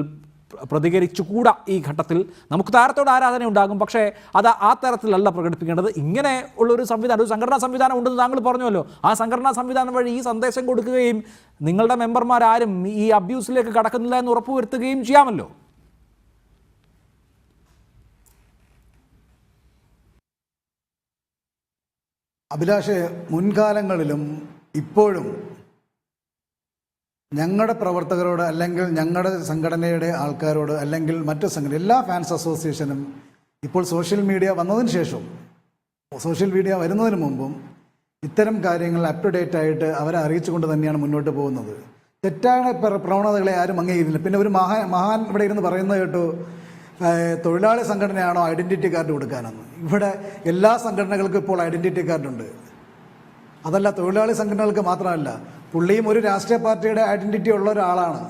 പ്രതികരിച്ചുകൂടാ. ഈ ഘട്ടത്തിൽ നമുക്ക് താരത്തോട് ആരാധന ഉണ്ടാകും, പക്ഷേ അത് ആ തരത്തിലല്ല പ്രകടിപ്പിക്കേണ്ടത്. ഇങ്ങനെ ഉള്ളൊരു സംവിധാനം, ഒരു സംഘടനാ സംവിധാനം ഉണ്ടെന്ന് താങ്കൾ പറഞ്ഞുവല്ലോ. ആ സംഘടനാ സംവിധാനം വഴി ഈ സന്ദേശം കൊടുക്കുകയും നിങ്ങളുടെ മെമ്പർമാരാരും ഈ അബ്യൂസിലേക്ക് കടക്കുന്നില്ല എന്ന് ഉറപ്പുവരുത്തുകയും ചെയ്യാമല്ലോ. അഭിലാഷ്, മുൻകാലങ്ങളിലും ഇപ്പോഴും ഞങ്ങളുടെ പ്രവർത്തകരോട് അല്ലെങ്കിൽ ഞങ്ങളുടെ സംഘടനയുടെ ആൾക്കാരോട് അല്ലെങ്കിൽ മറ്റു സംഘടന എല്ലാ ഫാൻസ് അസോസിയേഷനും ഇപ്പോൾ സോഷ്യൽ മീഡിയ വന്നതിന് ശേഷവും സോഷ്യൽ മീഡിയ വരുന്നതിന് മുമ്പും ഇത്തരം കാര്യങ്ങൾ അപ് ടു ഡേറ്റ് ആയിട്ട് അവരെ അറിയിച്ചുകൊണ്ട് തന്നെയാണ് മുന്നോട്ട് പോകുന്നത്. തെറ്റായ പ്രവണതകളെ ആരും അംഗീകരിക്കില്ല. പിന്നെ ഒരു മഹാൻ ഇവിടെ ഇരുന്ന് പറയുന്നത് കേട്ടു, തൊഴിലാളി സംഘടനയാണോ ഐഡൻറ്റിറ്റി കാർഡ് കൊടുക്കാനെന്ന്. ഇവിടെ എല്ലാ സംഘടനകൾക്കും ഇപ്പോൾ ഐഡൻറ്റിറ്റി കാർഡുണ്ട്. അതല്ല, തൊഴിലാളി സംഘടനകൾക്ക് മാത്രമല്ല, പുള്ളിയും ഒരു രാഷ്ട്രീയ പാർട്ടിയുടെ ഐഡൻറ്റിറ്റി ഉള്ള ഒരാളാണ്.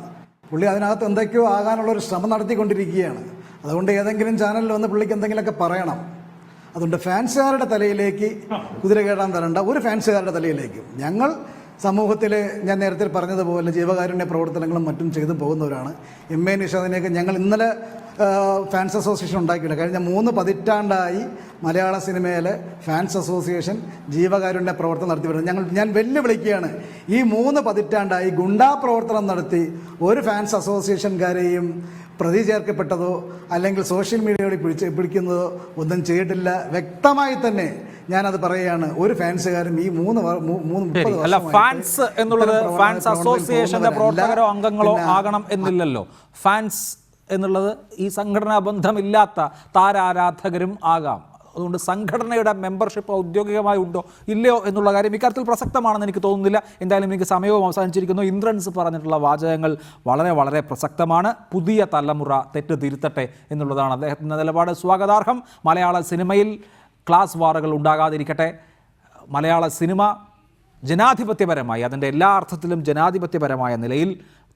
പുള്ളി അതിനകത്ത് എന്തൊക്കെയോ ആകാനുള്ളൊരു ശ്രമം നടത്തിക്കൊണ്ടിരിക്കുകയാണ്. അതുകൊണ്ട് ഏതെങ്കിലും ചാനലിൽ വന്ന് പുള്ളിക്ക് എന്തെങ്കിലുമൊക്കെ പറയണം. അതുകൊണ്ട് ഫാൻസുകാരുടെ തലയിലേക്ക് കുതിര കയറാൻ തരണ്ട, ഒരു ഫാൻസുകാരുടെ തലയിലേക്കും. ഞങ്ങൾ സമൂഹത്തിൽ ഞാൻ നേരത്തെ പറഞ്ഞതുപോലെ ജീവകാരുണ്യ പ്രവർത്തനങ്ങളും മറ്റും ചെയ്തു പോകുന്നവരാണ്. എം.എ. നിഷാദിനെയൊക്കെ ഞങ്ങൾ ഇന്നലെ ഫാൻസ് അസോസിയേഷൻ ഉണ്ടാക്കിയിട്ടുണ്ട്. കഴിഞ്ഞ 3 പതിറ്റാണ്ടായി മലയാള സിനിമയിലെ ഫാൻസ് അസോസിയേഷൻ ജീവകാരുണ്യ പ്രവർത്തനം നടത്തി വരുന്നത്. ഞാൻ വെല്ലുവിളിക്കുകയാണ്, ഈ 3 പതിറ്റാണ്ടായി ഗുണ്ടാ പ്രവർത്തനം നടത്തി ഒരു ഫാൻസ് അസോസിയേഷൻകാരെയും പ്രതി ചേർക്കപ്പെട്ടതോ അല്ലെങ്കിൽ സോഷ്യൽ മീഡിയയോട് പിടിക്കുന്നതോ ഒന്നും ചെയ്തിട്ടില്ല. വ്യക്തമായി തന്നെ ഞാനത് പറയുകയാണ്. ഒരു ഫാൻസുകാരും ഈ 30 അല്ല, ഫാൻസ് എന്നുള്ളത് ഫാൻസ് അസോസിയേഷന്റെ പ്രവർത്തകരോ അംഗങ്ങളോ ആകണം എന്നില്ലല്ലോ. ഫാൻസ് എന്നുള്ളത് ഈ സംഘടനാ ബന്ധമില്ലാത്ത താരാരാധകരും ആകാം. അതുകൊണ്ട് സംഘടനയുടെ മെമ്പർഷിപ്പ് ഔദ്യോഗികമായി ഉണ്ടോ ഇല്ലയോ എന്നുള്ള കാര്യം ഇക്കാര്യത്തിൽ പ്രസക്തമാണെന്ന് എനിക്ക് തോന്നുന്നില്ല. എന്തായാലും എനിക്ക് സമയവും അവസാനിച്ചിരിക്കുന്നു. ഇന്ദ്രൻസ് പറഞ്ഞിട്ടുള്ള വാചകങ്ങൾ വളരെ വളരെ പ്രസക്തമാണ്. പുതിയ തലമുറ തെറ്റ് തിരുത്തട്ടെ എന്നുള്ളതാണ് അദ്ദേഹത്തിൻ്റെ നിലപാട്. സ്വാഗതാർഹം. മലയാള സിനിമയിൽ ക്ലാസ് വാറുകൾ ഉണ്ടാകാതിരിക്കട്ടെ. മലയാള സിനിമ ജനാധിപത്യപരമായി, അതിൻ്റെ എല്ലാ അർത്ഥത്തിലും ജനാധിപത്യപരമായ നിലയിൽ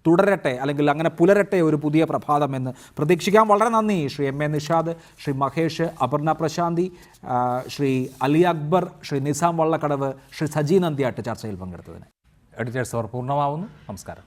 തുടരട്ടെ, അല്ലെങ്കിൽ അങ്ങനെ പുലരട്ടെ ഒരു പുതിയ പ്രഭാതം എന്ന് പ്രതീക്ഷിക്കാം. വളരെ നന്ദി ശ്രീ എം.എ. നിഷാദ്, ശ്രീ മഹേഷ്, അപർണ പ്രശാന്തി, ശ്രീ അലി അക്ബർ, ശ്രീ നിസാം വള്ളക്കടവ്, ശ്രീ സജി നന്ദിയാട്ട് ചർച്ചയിൽ പങ്കെടുത്തതിന്. എഡിറ്റേഴ്സ് അവർ പൂർണ്ണമാവുന്നു. നമസ്കാരം.